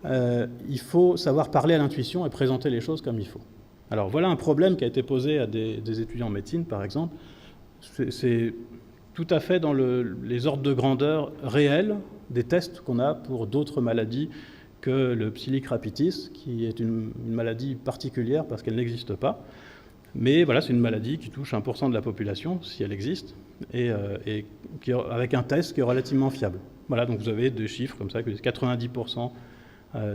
il faut savoir parler à l'intuition et présenter les choses comme il faut. Alors voilà un problème qui a été posé à des étudiants en médecine, par exemple. C'est tout à fait dans les ordres de grandeur réels des tests qu'on a pour d'autres maladies que le psyllic rapitis, qui est une maladie particulière parce qu'elle n'existe pas. Mais voilà, c'est une maladie qui touche 1% de la population, si elle existe, et avec un test qui est relativement fiable. Voilà, donc vous avez des chiffres comme ça, que 90%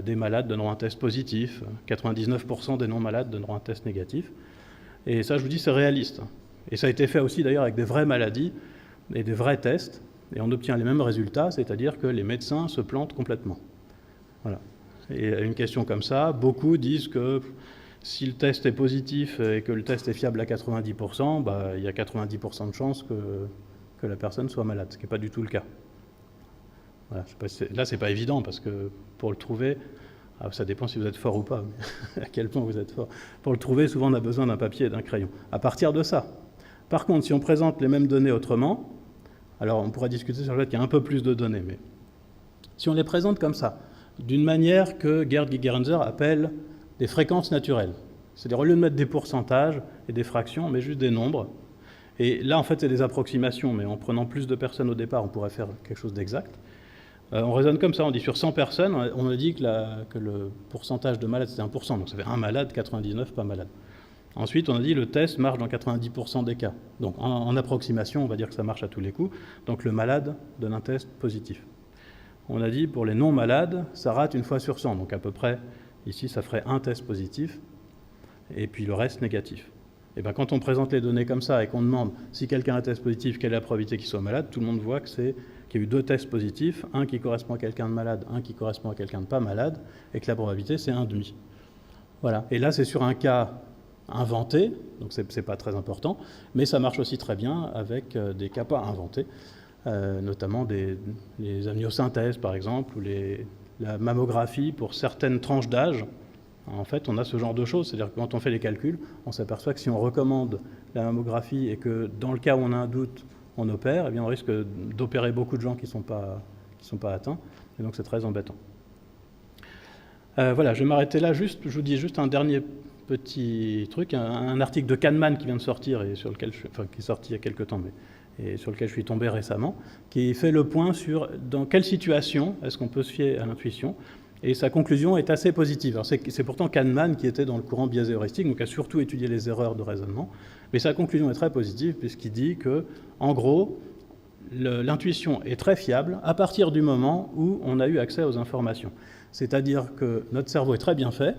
des malades donneront un test positif, 99% des non-malades donneront un test négatif. Et ça, je vous dis, c'est réaliste. Et ça a été fait aussi d'ailleurs avec des vraies maladies et des vrais tests, et on obtient les mêmes résultats, c'est-à-dire que les médecins se plantent complètement. Voilà. Et à une question comme ça, beaucoup disent que si le test est positif et que le test est fiable à 90%, bah, il y a 90% de chances que la personne soit malade, ce qui n'est pas du tout le cas. Voilà, je sais pas si là, c'est pas évident, parce que pour le trouver, ça dépend si vous êtes fort ou pas, mais à quel point vous êtes fort. Pour le trouver, souvent on a besoin d'un papier et d'un crayon. À partir de ça. Par contre, si on présente les mêmes données autrement, alors on pourra discuter sur le fait qu'il y a un peu plus de données, mais si on les présente comme ça, d'une manière que Gerd Gigerenzer appelle des fréquences naturelles. C'est-à-dire, au lieu de mettre des pourcentages et des fractions, on met juste des nombres. Et là, en fait, c'est des approximations, mais en prenant plus de personnes au départ, on pourrait faire quelque chose d'exact. On raisonne comme ça, on dit sur 100 personnes, on a dit que le pourcentage de malades, c'était 1%, donc ça fait 1 malade, 99 pas malades. Ensuite, on a dit que le test marche dans 90% des cas. Donc en approximation, on va dire que ça marche à tous les coups. Donc le malade donne un test positif. On a dit pour les non-malades, ça rate une fois sur 100. Donc à peu près, ici, ça ferait un test positif et puis le reste négatif. Et bien quand on présente les données comme ça et qu'on demande si quelqu'un a un test positif, quelle est la probabilité qu'il soit malade, tout le monde voit qu'il y a eu 2 tests positifs, un qui correspond à quelqu'un de malade, un qui correspond à quelqu'un de pas malade, et que la probabilité c'est 1,5. Voilà. Et là c'est sur un cas inventé, donc c'est pas très important, mais ça marche aussi très bien avec des cas pas inventés, notamment les amniosynthèses par exemple, ou la mammographie pour certaines tranches d'âge. En fait, on a ce genre de choses, c'est-à-dire que quand on fait les calculs, on s'aperçoit que si on recommande la mammographie et que dans le cas où on a un doute, on opère, eh bien on risque d'opérer beaucoup de gens qui ne sont pas atteints, et donc c'est très embêtant. Voilà, je vais m'arrêter là, je vous dis juste un dernier petit truc, un article de Kahneman qui vient de sortir, et sur lequel qui est sorti il y a quelques temps, et sur lequel je suis tombé récemment, qui fait le point sur dans quelle situation est-ce qu'on peut se fier à l'intuition. Et sa conclusion est assez positive. C'est pourtant Kahneman qui était dans le courant biaisé heuristique, donc a surtout étudié les erreurs de raisonnement. Mais sa conclusion est très positive puisqu'il dit que, en gros, l'intuition est très fiable à partir du moment où on a eu accès aux informations. C'est-à-dire que notre cerveau est très bien fait,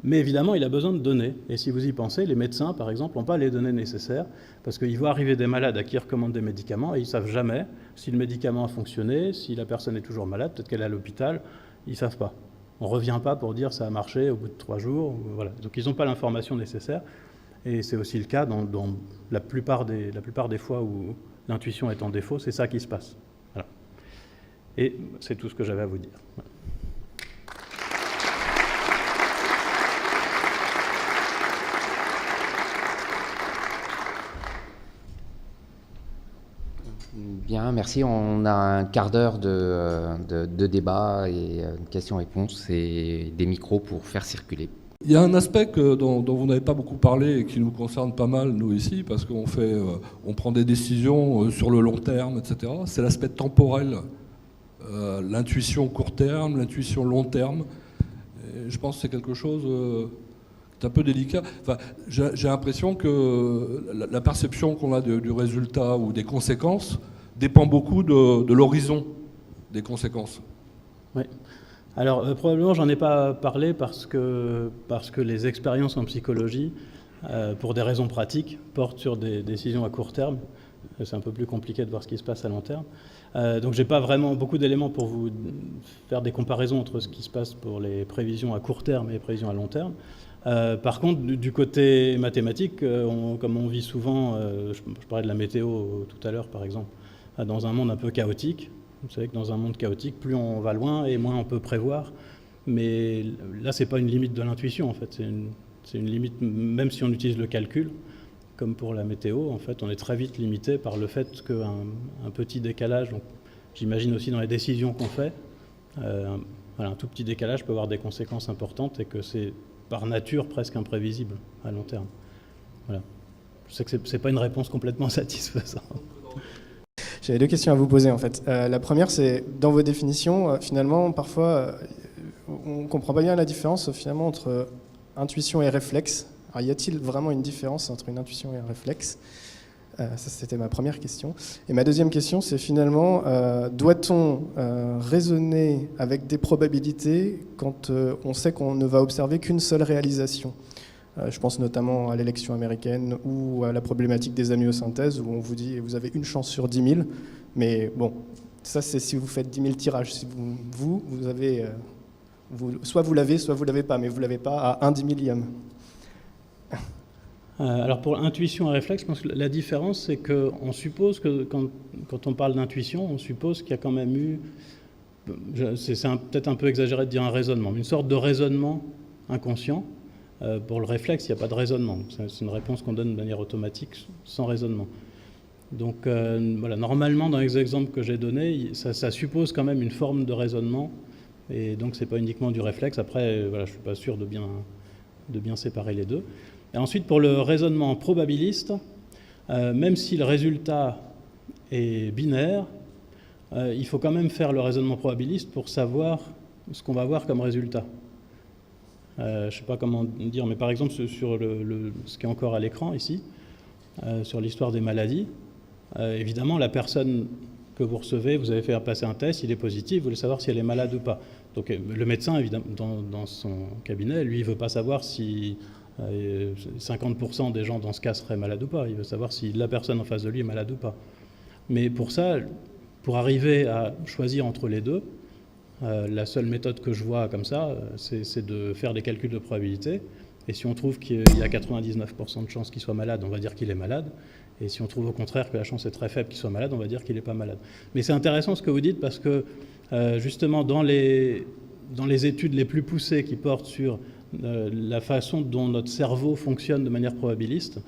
mais évidemment, il a besoin de données. Et si vous y pensez, les médecins, par exemple, n'ont pas les données nécessaires parce qu'ils voient arriver des malades à qui ils recommandent des médicaments et ils ne savent jamais si le médicament a fonctionné, si la personne est toujours malade, peut-être qu'elle est à l'hôpital. Ils ne savent pas. On ne revient pas pour dire ça a marché au bout de 3 jours. Voilà. Donc ils n'ont pas l'information nécessaire. Et c'est aussi le cas dans la plupart des fois où l'intuition est en défaut. C'est ça qui se passe. Voilà. Et c'est tout ce que j'avais à vous dire. Voilà. Bien, merci. On a un quart d'heure de débat et questions-réponses et des micros pour faire circuler. Il y a un aspect dont vous n'avez pas beaucoup parlé et qui nous concerne pas mal, nous, ici, parce qu'on prend des décisions sur le long terme, etc. C'est l'aspect temporel. L'intuition court terme, l'intuition long terme. Et je pense que c'est quelque chose qui est un peu délicat. Enfin, j'ai l'impression que la perception qu'on a du résultat ou des conséquences dépend beaucoup de l'horizon des conséquences. Oui. Alors, probablement, j'en ai pas parlé parce que les expériences en psychologie, pour des raisons pratiques, portent sur des décisions à court terme. C'est un peu plus compliqué de voir ce qui se passe à long terme. Donc, j'ai pas vraiment beaucoup d'éléments pour vous faire des comparaisons entre ce qui se passe pour les prévisions à court terme et les prévisions à long terme. Par contre, du côté mathématique, comme on vit souvent, je parlais de la météo tout à l'heure, par exemple, dans un monde un peu chaotique. Vous savez que dans un monde chaotique, plus on va loin et moins on peut prévoir. Mais là, c'est pas une limite de l'intuition, en fait. C'est une limite, même si on utilise le calcul, comme pour la météo, en fait, on est très vite limité par le fait qu'un petit décalage, donc j'imagine aussi dans les décisions qu'on fait, un tout petit décalage peut avoir des conséquences importantes et que c'est par nature presque imprévisible à long terme. Voilà. Je sais que c'est pas une réponse complètement satisfaisante. J'avais 2 questions à vous poser en fait. La première, c'est dans vos définitions, finalement, parfois, on ne comprend pas bien la différence finalement entre intuition et réflexe. Alors, y a-t-il vraiment une différence entre une intuition et un réflexe ? Ça, c'était ma première question. Et ma deuxième question, c'est finalement, doit-on raisonner avec des probabilités quand on sait qu'on ne va observer qu'une seule réalisation ? Je pense notamment à l'élection américaine ou à la problématique des amniosynthèses où on vous dit vous avez une chance sur 10 000, mais bon, ça c'est si vous faites 10 000 tirages. Si vous avez, soit vous l'avez, soit vous l'avez pas, mais vous l'avez pas à 1 10 000e. Alors pour intuition et réflexe, je pense que la différence c'est qu'on suppose que quand on parle d'intuition, on suppose qu'il y a quand même eu, c'est peut-être un peu exagéré de dire un raisonnement, une sorte de raisonnement inconscient. Pour le réflexe, il n'y a pas de raisonnement. C'est une réponse qu'on donne de manière automatique, sans raisonnement. Donc voilà, normalement, dans les exemples que j'ai donnés, ça suppose quand même une forme de raisonnement Et donc, ce n'est pas uniquement du réflexe. Après, voilà, je ne suis pas sûr de bien séparer les deux. Et ensuite, pour le raisonnement probabiliste, même si le résultat est binaire, il faut quand même faire le raisonnement probabiliste pour savoir ce qu'on va avoir comme résultat. Je ne sais pas comment dire, mais par exemple, sur ce qui est encore à l'écran ici, sur l'histoire des maladies, évidemment, la personne que vous recevez, vous avez fait passer un test, il est positif, vous voulez savoir si elle est malade ou pas. Donc le médecin, évidemment, dans son cabinet, lui, il ne veut pas savoir si 50% des gens dans ce cas seraient malades ou pas. Il veut savoir si la personne en face de lui est malade ou pas. Mais pour ça, pour arriver à choisir entre les deux, la seule méthode que je vois comme ça, c'est de faire des calculs de probabilité. Et si on trouve qu'il y a 99% de chances qu'il soit malade, on va dire qu'il est malade. Et si on trouve au contraire que la chance est très faible qu'il soit malade, on va dire qu'il n'est pas malade. Mais c'est intéressant ce que vous dites parce que justement dans les études les plus poussées qui portent sur la façon dont notre cerveau fonctionne de manière probabiliste,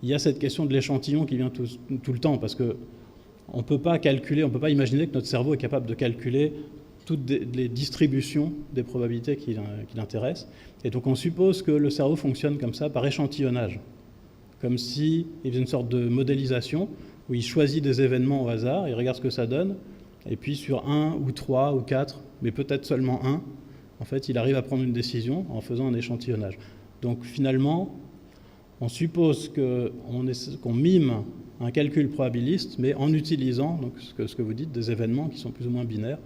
il y a cette question de l'échantillon qui vient tout le temps parce que on ne peut pas calculer, on ne peut pas imaginer que notre cerveau est capable de calculer toutes les distributions des probabilités qui l'intéressent. Et donc on suppose que le cerveau fonctionne comme ça, par échantillonnage. Comme s'il faisait une sorte de modélisation où il choisit des événements au hasard, il regarde ce que ça donne, et puis sur 1 ou 3 ou 4, mais peut-être seulement 1, en fait, il arrive à prendre une décision en faisant un échantillonnage. Donc finalement, on suppose qu'on mime un calcul probabiliste, mais en utilisant donc, ce que vous dites, des événements qui sont plus ou moins binaires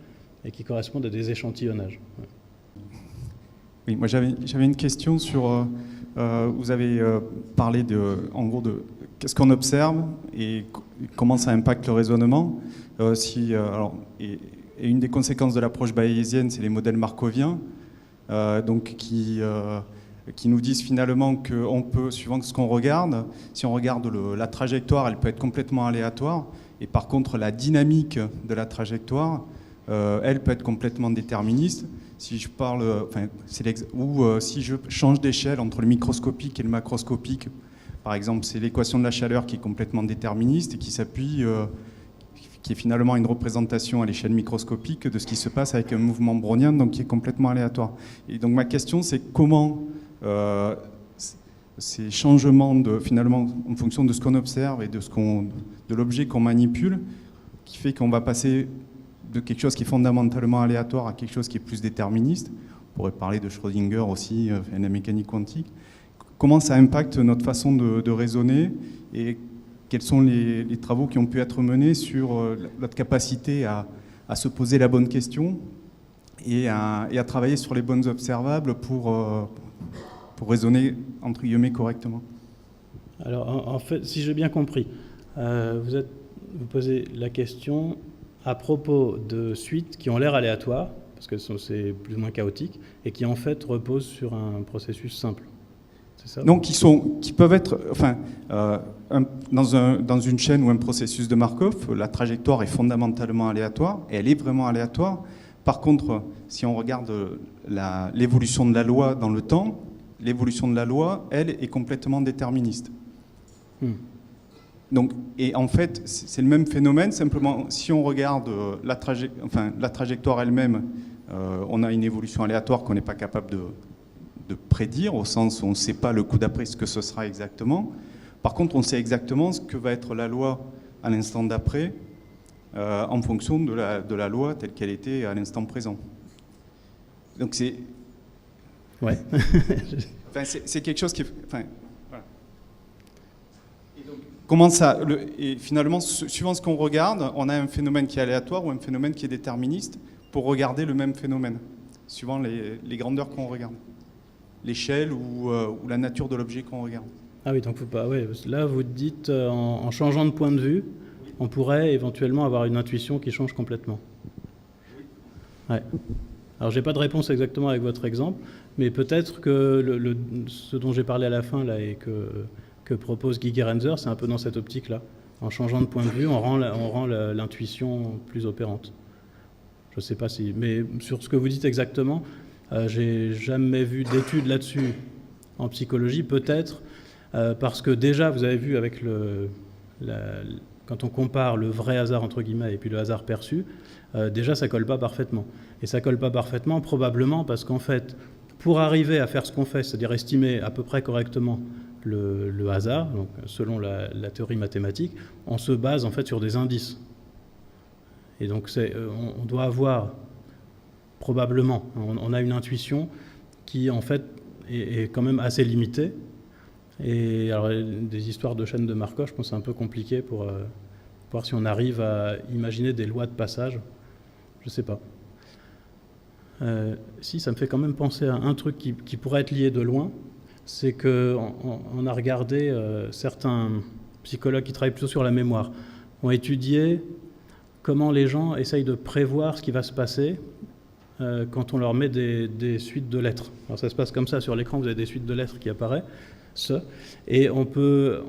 et qui correspondent à des échantillonnages. Ouais. Oui, moi j'avais une question sur... vous avez parlé en gros de qu'est-ce qu'on observe et comment ça impacte le raisonnement. Et une des conséquences de l'approche bayésienne, c'est les modèles markoviens, donc qui nous disent finalement qu'on peut, suivant ce qu'on regarde, si on regarde la trajectoire, elle peut être complètement aléatoire, et par contre la dynamique de la trajectoire, elle peut être complètement déterministe. Si je parle, si je change d'échelle entre le microscopique et le macroscopique, par exemple, c'est l'équation de la chaleur qui est complètement déterministe et qui s'appuie, qui est finalement une représentation à l'échelle microscopique de ce qui se passe avec un mouvement brownien, donc qui est complètement aléatoire. Et donc ma question, c'est comment ces changements finalement en fonction de ce qu'on observe et de l'objet qu'on manipule, qui fait qu'on va passer de quelque chose qui est fondamentalement aléatoire à quelque chose qui est plus déterministe. On pourrait parler de Schrödinger aussi, la mécanique quantique. Comment ça impacte notre façon de raisonner et quels sont les travaux qui ont pu être menés sur notre capacité à se poser la bonne question et à travailler sur les bonnes observables pour raisonner, entre guillemets, correctement. Alors, en fait, si j'ai bien compris, vous posez la question à propos de suites qui ont l'air aléatoires, parce que c'est plus ou moins chaotique, et qui en fait reposent sur un processus simple. C'est ça ? Donc qui peuvent être, dans une chaîne ou un processus de Markov, la trajectoire est fondamentalement aléatoire, et elle est vraiment aléatoire. Par contre, si on regarde l'évolution de la loi dans le temps, l'évolution de la loi, elle, est complètement déterministe. Donc, et en fait, c'est le même phénomène, simplement, si on regarde la trajectoire elle-même, on a une évolution aléatoire qu'on n'est pas capable de prédire, au sens où on ne sait pas le coup d'après ce que ce sera exactement. Par contre, on sait exactement ce que va être la loi à l'instant d'après, en fonction de la loi telle qu'elle était à l'instant présent. Donc c'est... Ouais. c'est quelque chose qui... voilà. Comment ça, et finalement, suivant ce qu'on regarde, on a un phénomène qui est aléatoire ou un phénomène qui est déterministe pour regarder le même phénomène, suivant les grandeurs qu'on regarde, l'échelle ou la nature de l'objet qu'on regarde. Ah oui, donc là vous dites, en changeant de point de vue, on pourrait éventuellement avoir une intuition qui change complètement. Ouais. Alors j'ai pas de réponse exactement avec votre exemple, mais peut-être que ce dont j'ai parlé à la fin là et que propose Guy Gerenzer, c'est un peu dans cette optique-là. En changeant de point de vue, on rend l'intuition plus opérante. Je ne sais pas si... Mais sur ce que vous dites exactement, j'ai jamais vu d'études là-dessus en psychologie, peut-être parce que déjà, vous avez vu avec quand on compare le vrai hasard, entre guillemets, et puis le hasard perçu, déjà ça colle pas parfaitement. Et ça colle pas parfaitement probablement parce qu'en fait, pour arriver à faire ce qu'on fait, c'est-à-dire estimer à peu près correctement le hasard, donc selon la théorie mathématique, on se base en fait sur des indices. Et donc on doit avoir probablement, on a une intuition qui en fait est quand même assez limitée. Et alors des histoires de chaînes de Markov, je pense que c'est un peu compliqué pour voir si on arrive à imaginer des lois de passage. Je sais pas. Si, ça me fait quand même penser à un truc qui pourrait être lié de loin, c'est qu'on a regardé certains psychologues qui travaillent plutôt sur la mémoire, ont étudié comment les gens essayent de prévoir ce qui va se passer quand on leur met des suites de lettres. Alors ça se passe comme ça, sur l'écran vous avez des suites de lettres qui apparaissent, et on peut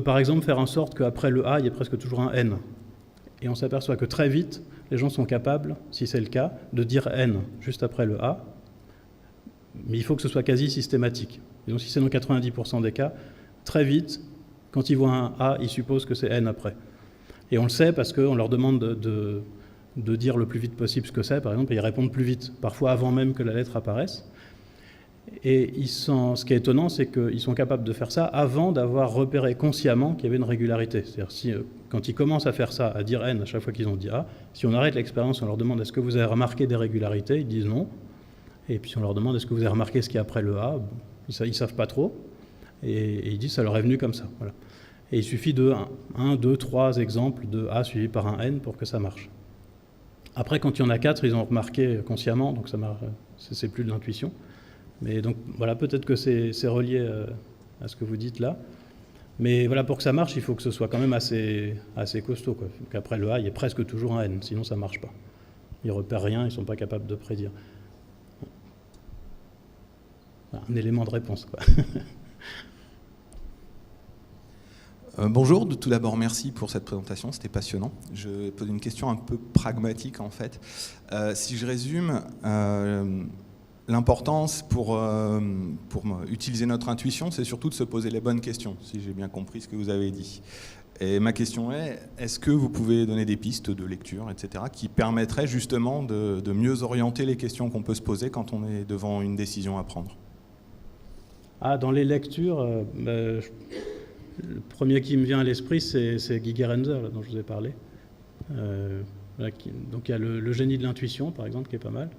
par exemple faire en sorte qu'après le A, il y ait presque toujours un N. Et on s'aperçoit que très vite, les gens sont capables, si c'est le cas, de dire N juste après le A, mais il faut que ce soit quasi systématique. Et donc si c'est dans 90% des cas, très vite, quand ils voient un A, ils supposent que c'est N après. Et on le sait parce qu'on leur demande de dire le plus vite possible ce que c'est, par exemple, et ils répondent plus vite, parfois avant même que la lettre apparaisse. Et ce qui est étonnant, c'est qu'ils sont capables de faire ça avant d'avoir repéré consciemment qu'il y avait une régularité. C'est-à-dire si, quand ils commencent à faire ça, à dire N à chaque fois qu'ils ont dit A, si on arrête l'expérience, on leur demande est-ce que vous avez remarqué des régularités, ils disent non. Et puis si on leur demande est-ce que vous avez remarqué ce qu'il y a après le A, ils ne savent pas trop. Et ils disent ça leur est venu comme ça. Voilà. Et il suffit de 1, 2, 3 exemples de A suivi par un N pour que ça marche. Après, quand il y en a 4, ils ont remarqué consciemment, donc ça marche, c'est plus de l'intuition. Mais donc voilà, peut-être que c'est relié à ce que vous dites là. Mais voilà, pour que ça marche, il faut que ce soit quand même assez costaud, quoi. Qu'après le A, il y ait presque toujours un N, sinon ça ne marche pas. Ils ne repèrent rien, ils ne sont pas capables de prédire. Voilà, un élément de réponse, quoi. Bonjour, tout d'abord merci pour cette présentation, c'était passionnant. Je pose une question un peu pragmatique en fait. Si je résume, l'importance pour utiliser notre intuition, c'est surtout de se poser les bonnes questions, si j'ai bien compris ce que vous avez dit. Et ma question est, est-ce que vous pouvez donner des pistes de lecture, etc., qui permettraient justement de mieux orienter les questions qu'on peut se poser quand on est devant une décision à prendre? Dans les lectures, le premier qui me vient à l'esprit, c'est Guy Gerenzer, dont je vous ai parlé. Donc il y a le génie de l'intuition, par exemple, qui est pas mal.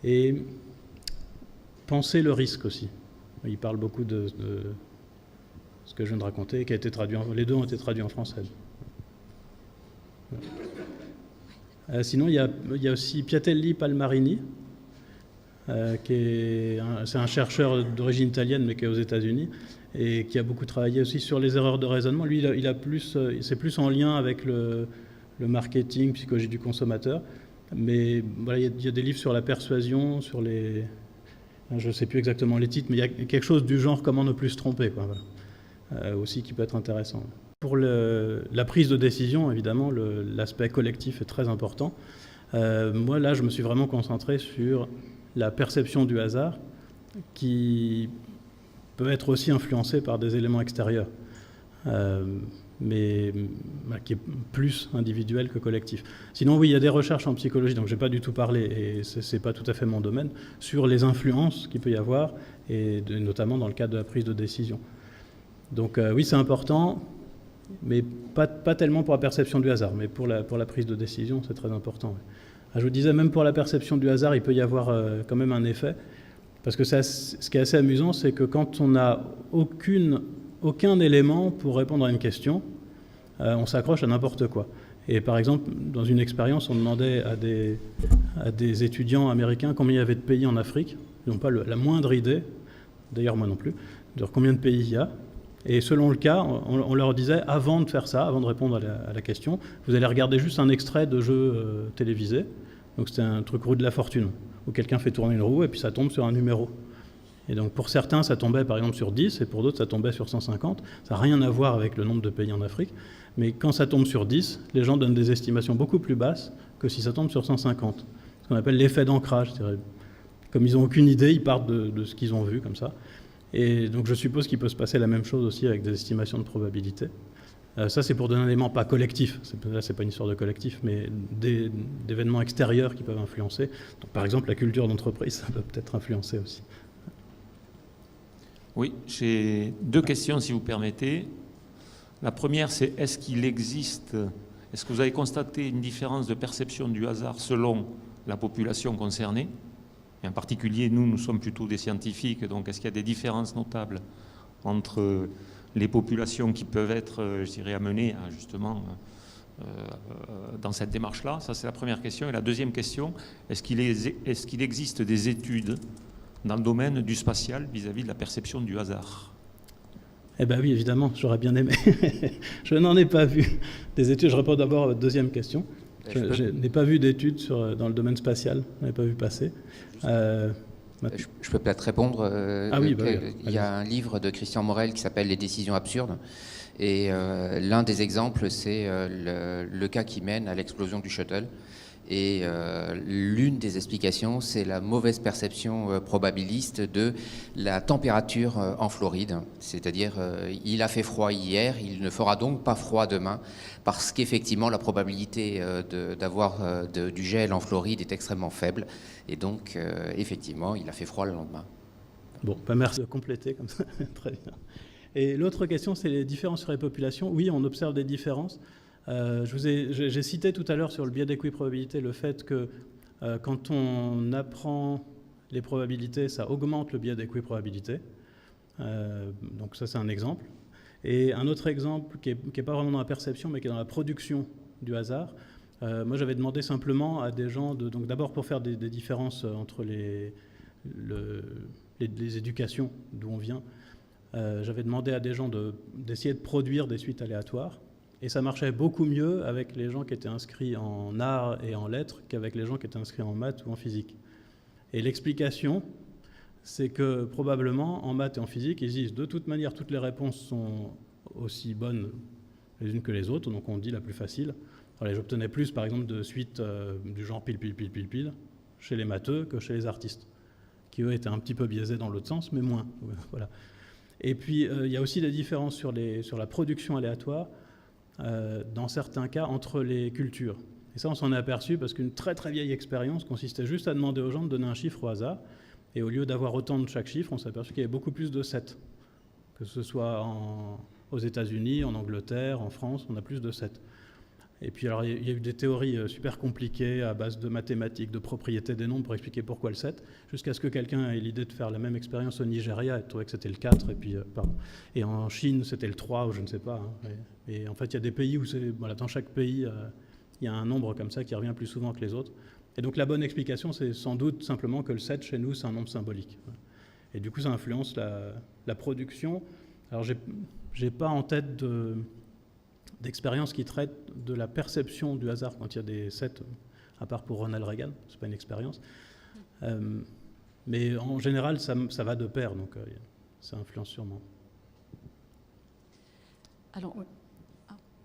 Et penser le risque aussi. Il parle beaucoup de ce que je viens de raconter, qui a été traduit les deux ont été traduits en français. Sinon, il y a aussi Piatelli Palmarini, c'est un chercheur d'origine italienne, mais qui est aux États-Unis, et qui a beaucoup travaillé aussi sur les erreurs de raisonnement. Lui, c'est plus en lien avec le marketing, psychologie du consommateur. Mais voilà, il y a des livres sur la persuasion, sur les... Je ne sais plus exactement les titres, mais il y a quelque chose du genre « Comment ne plus se tromper », quoi, voilà. Aussi qui peut être intéressant. Pour la prise de décision, évidemment, l'aspect collectif est très important. Moi, là, je me suis vraiment concentré sur la perception du hasard, qui peut être aussi influencée par des éléments extérieurs. Mais qui est plus individuel que collectif. Sinon, oui, il y a des recherches en psychologie, donc je n'ai pas du tout parlé, et ce n'est pas tout à fait mon domaine, sur les influences qu'il peut y avoir, et notamment dans le cadre de la prise de décision. Donc oui, c'est important, mais pas tellement pour la perception du hasard, mais pour la prise de décision, c'est très important. Je vous disais, même pour la perception du hasard, il peut y avoir quand même un effet, parce que ce qui est assez amusant, c'est que quand on n'a aucun élément pour répondre à une question, on s'accroche à n'importe quoi. Et par exemple, dans une expérience, on demandait à des étudiants américains combien il y avait de pays en Afrique. Ils n'ont pas la moindre idée, d'ailleurs moi non plus, de combien de pays il y a. Et selon le cas, on leur disait, avant de faire ça, avant de répondre à la question, vous allez regarder juste un extrait de jeu télévisé. Donc c'était un truc roue de la fortune, où quelqu'un fait tourner une roue et puis ça tombe sur un numéro. Et donc pour certains, ça tombait par exemple sur 10, et pour d'autres, ça tombait sur 150. Ça n'a rien à voir avec le nombre de pays en Afrique. Mais quand ça tombe sur 10, les gens donnent des estimations beaucoup plus basses que si ça tombe sur 150. Ce qu'on appelle l'effet d'ancrage. Comme ils n'ont aucune idée, ils partent de ce qu'ils ont vu, comme ça. Et donc je suppose qu'il peut se passer la même chose aussi avec des estimations de probabilité. Ça, c'est pour donner un élément pas collectif. Là, c'est pas une histoire de collectif, mais d'événements extérieurs qui peuvent influencer. Donc, par exemple, la culture d'entreprise, ça peut peut-être influencer aussi. Oui, j'ai 2 questions, si vous permettez. La première, c'est est-ce que vous avez constaté une différence de perception du hasard selon la population concernée? Et en particulier, nous sommes plutôt des scientifiques, donc est-ce qu'il y a des différences notables entre les populations qui peuvent être, je dirais, amenées à justement dans cette démarche-là? Ça, c'est la première question. Et la deuxième question, est-ce qu'il existe des études dans le domaine du spatial vis-à-vis de la perception du hasard? Eh bien oui, évidemment, j'aurais bien aimé. Je n'en ai pas vu des études. Je réponds d'abord à votre deuxième question. Je n'ai pas vu d'études dans le domaine spatial. Je n'ai pas vu passer. Je peux peut-être répondre. Oui, il y a un livre de Christian Morel qui s'appelle « Les décisions absurdes ». Et l'un des exemples, c'est le cas qui mène à l'explosion du shuttle. Et l'une des explications, c'est la mauvaise perception probabiliste de la température en Floride. C'est-à-dire, il a fait froid hier, il ne fera donc pas froid demain, parce qu'effectivement, la probabilité d'avoir du gel en Floride est extrêmement faible. Et donc, effectivement, il a fait froid le lendemain. Bon, merci de compléter comme ça. Très bien. Et l'autre question, c'est les différences sur les populations. Oui, on observe des différences. J'ai cité tout à l'heure sur le biais d'équiprobabilité le fait que quand on apprend les probabilités, ça augmente le biais d'équiprobabilité. Donc ça, c'est un exemple. Et un autre exemple qui est pas vraiment dans la perception, mais qui est dans la production du hasard. Moi, j'avais demandé simplement à des gens, donc d'abord pour faire des différences entre les éducations d'où on vient, j'avais demandé à des gens d'essayer de produire des suites aléatoires. Et ça marchait beaucoup mieux avec les gens qui étaient inscrits en arts et en lettres qu'avec les gens qui étaient inscrits en maths ou en physique. Et l'explication, c'est que probablement en maths et en physique, ils disent de toute manière, toutes les réponses sont aussi bonnes les unes que les autres, donc on dit la plus facile. Voilà, j'obtenais plus, par exemple, de suites du genre pile, pile, pile, pile, pile, chez les matheux que chez les artistes, qui eux étaient un petit peu biaisés dans l'autre sens, mais moins. Voilà. Et puis, il y a aussi des différences sur la production aléatoire, dans certains cas, entre les cultures. Et ça, on s'en est aperçu parce qu'une très très vieille expérience consistait juste à demander aux gens de donner un chiffre au hasard. Et au lieu d'avoir autant de chaque chiffre, on s'est aperçu qu'il y avait beaucoup plus de 7. Que ce soit aux États-Unis, en Angleterre, en France, on a plus de 7. Et puis alors, il y a eu des théories super compliquées à base de mathématiques, de propriétés des nombres pour expliquer pourquoi le 7, jusqu'à ce que quelqu'un ait l'idée de faire la même expérience au Nigeria et de trouver que c'était le 4, et en Chine c'était le 3, ou je ne sais pas. Hein. Et en fait, il y a des pays où dans chaque pays, il y a un nombre comme ça qui revient plus souvent que les autres. Et donc la bonne explication, c'est sans doute simplement que le 7 chez nous, c'est un nombre symbolique. Et du coup, ça influence la production. Alors, j'ai pas en tête d'expérience qui traite de la perception du hasard quand il y a des 7, à part pour Ronald Reagan, c'est pas une expérience. Mais en général, ça va de pair, donc ça influence sûrement. Alors,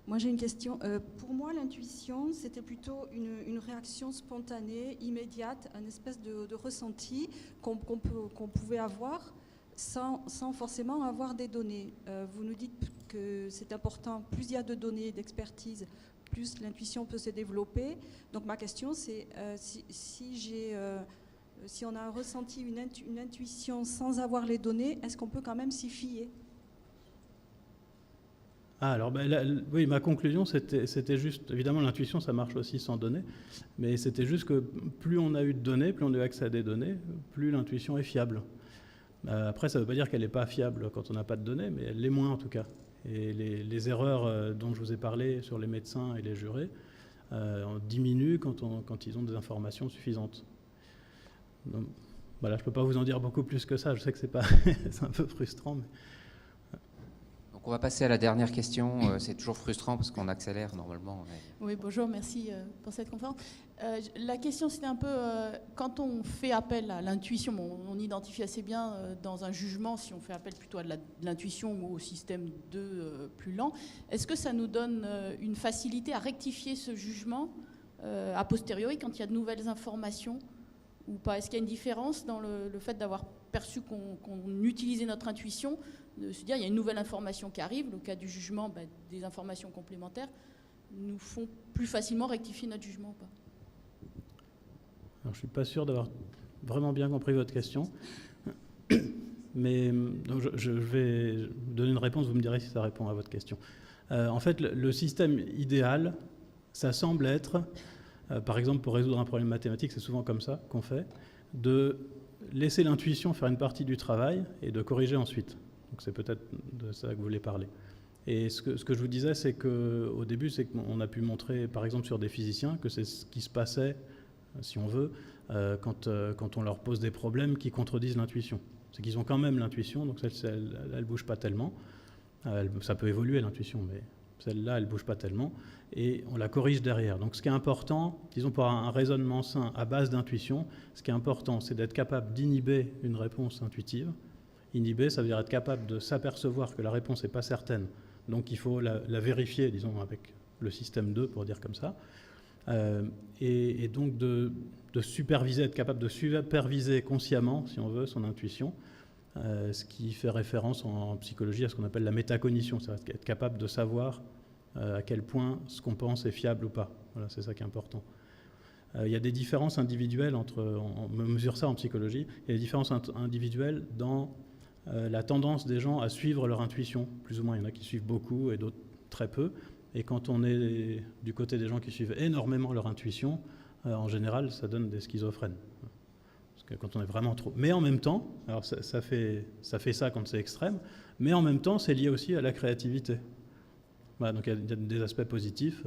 moi j'ai une question. Pour moi, l'intuition, c'était plutôt une réaction spontanée, immédiate, une espèce de ressenti qu'on pouvait avoir sans forcément avoir des données. Vous nous dites que c'est important, plus il y a de données, d'expertise, plus l'intuition peut se développer. Donc ma question c'est, si on a ressenti une intuition sans avoir les données, est-ce qu'on peut quand même s'y fier ? Alors, oui, ma conclusion, c'était juste, évidemment, l'intuition, ça marche aussi sans données, mais c'était juste que plus on a eu de données, plus on a eu accès à des données, plus l'intuition est fiable. Après, ça ne veut pas dire qu'elle n'est pas fiable quand on n'a pas de données, mais elle l'est moins en tout cas. Et les erreurs dont je vous ai parlé sur les médecins et les jurés diminuent quand ils ont des informations suffisantes. Donc, voilà, je ne peux pas vous en dire beaucoup plus que ça, je sais que c'est un peu frustrant, mais... On va passer à la dernière question. C'est toujours frustrant parce qu'on accélère normalement. Mais... Oui, bonjour, merci pour cette conférence. La question, c'était un peu, quand on fait appel à l'intuition, on identifie assez bien dans un jugement si on fait appel plutôt à de l'intuition ou au système 2 plus lent. Est-ce que ça nous donne une facilité à rectifier ce jugement a posteriori quand il y a de nouvelles informations ou pas ? Est-ce qu'il y a une différence dans le fait d'avoir perçu qu'on utilisait notre intuition, de se dire il y a une nouvelle information qui arrive, le cas du jugement, des informations complémentaires nous font plus facilement rectifier notre jugement ou pas. Alors, je ne suis pas sûr d'avoir vraiment bien compris votre question, mais donc je vais donner une réponse, vous me direz si ça répond à votre question. En fait, le système idéal, ça semble être, par exemple pour résoudre un problème mathématique, c'est souvent comme ça qu'on fait, de laisser l'intuition faire une partie du travail et de corriger ensuite. Donc c'est peut-être de ça que vous voulez parler. Et ce que je vous disais, c'est qu'au début, c'est qu'on a pu montrer, par exemple sur des physiciens, que c'est ce qui se passait, si on veut, quand on leur pose des problèmes qui contredisent l'intuition. C'est qu'ils ont quand même l'intuition, donc elle ne bouge pas tellement. Ça peut évoluer l'intuition, mais celle-là, elle ne bouge pas tellement. Et on la corrige derrière. Donc ce qui est important, disons pour un raisonnement sain à base d'intuition, ce qui est important, c'est d'être capable d'inhiber une réponse intuitive. Inhiber, ça veut dire être capable de s'apercevoir que la réponse n'est pas certaine. Donc il faut la vérifier, disons, avec le système 2, pour dire comme ça. Et donc de superviser, être capable de superviser consciemment, si on veut, son intuition, ce qui fait référence en psychologie à ce qu'on appelle la métacognition, c'est-à-dire être capable de savoir à quel point ce qu'on pense est fiable ou pas. Voilà, c'est ça qui est important. Il y a des différences individuelles on mesure ça en psychologie, il y a des différences individuelles dans la tendance des gens à suivre leur intuition, plus ou moins. Il y en a qui suivent beaucoup et d'autres très peu. Et quand on est du côté des gens qui suivent énormément leur intuition, en général, ça donne des schizophrènes. Parce que quand on est vraiment trop... Mais en même temps, alors ça fait ça quand c'est extrême, mais en même temps, c'est lié aussi à la créativité. Voilà, donc il y a des aspects positifs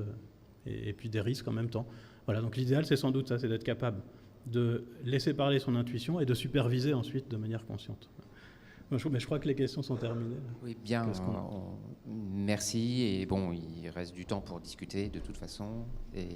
et puis des risques en même temps. Voilà, donc l'idéal, c'est sans doute ça, c'est d'être capable de laisser parler son intuition et de superviser ensuite de manière consciente. Mais je crois que les questions sont terminées. Oui, bien, merci. Et bon, il reste du temps pour discuter de toute façon. Et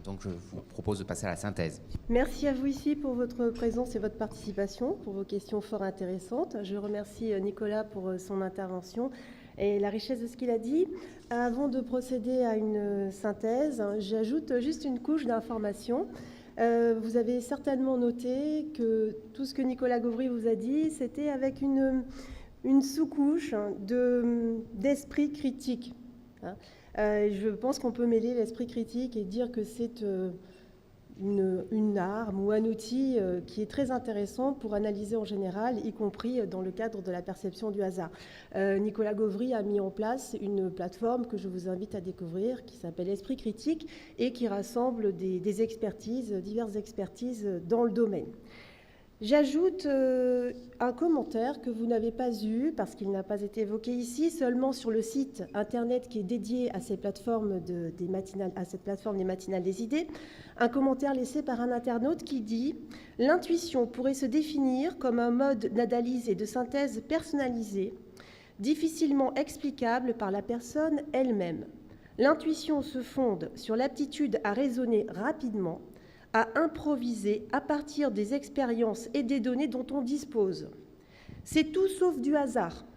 donc, je vous propose de passer à la synthèse. Merci à vous ici pour votre présence et votre participation, pour vos questions fort intéressantes. Je remercie Nicolas pour son intervention et la richesse de ce qu'il a dit. Avant de procéder à une synthèse, j'ajoute juste une couche d'information. Vous avez certainement noté que tout ce que Nicolas Gauvry vous a dit, c'était avec une sous-couche d'esprit critique. Je pense qu'on peut mêler l'esprit critique et dire que c'est une arme ou un outil qui est très intéressant pour analyser en général, y compris dans le cadre de la perception du hasard. Nicolas Gauvry a mis en place une plateforme que je vous invite à découvrir qui s'appelle Esprit Critique et qui rassemble des expertises, diverses expertises dans le domaine. J'ajoute un commentaire que vous n'avez pas eu parce qu'il n'a pas été évoqué ici, seulement sur le site internet qui est dédié à cette plateforme des matinales des idées, un commentaire laissé par un internaute qui dit « L'intuition pourrait se définir comme un mode d'analyse et de synthèse personnalisé, difficilement explicable par la personne elle-même. L'intuition se fonde sur l'aptitude à raisonner rapidement, à improviser à partir des expériences et des données dont on dispose. C'est tout sauf du hasard.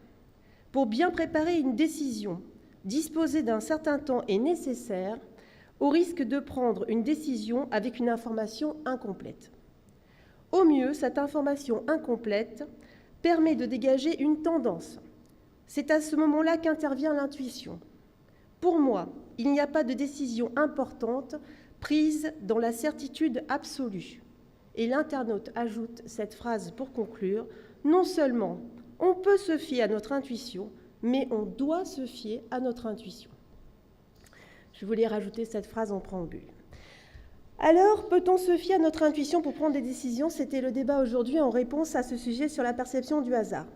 Pour bien préparer une décision, disposer d'un certain temps est nécessaire, au risque de prendre une décision avec une information incomplète. Au mieux, cette information incomplète permet de dégager une tendance. C'est à ce moment-là qu'intervient l'intuition. Pour moi, il n'y a pas de décision importante prise dans la certitude absolue. » Et l'internaute ajoute cette phrase pour conclure, « Non seulement on peut se fier à notre intuition, mais on doit se fier à notre intuition. » Je voulais rajouter cette phrase en préambule. Alors, peut-on se fier à notre intuition pour prendre des décisions? C'était le débat aujourd'hui en réponse à ce sujet sur la perception du hasard.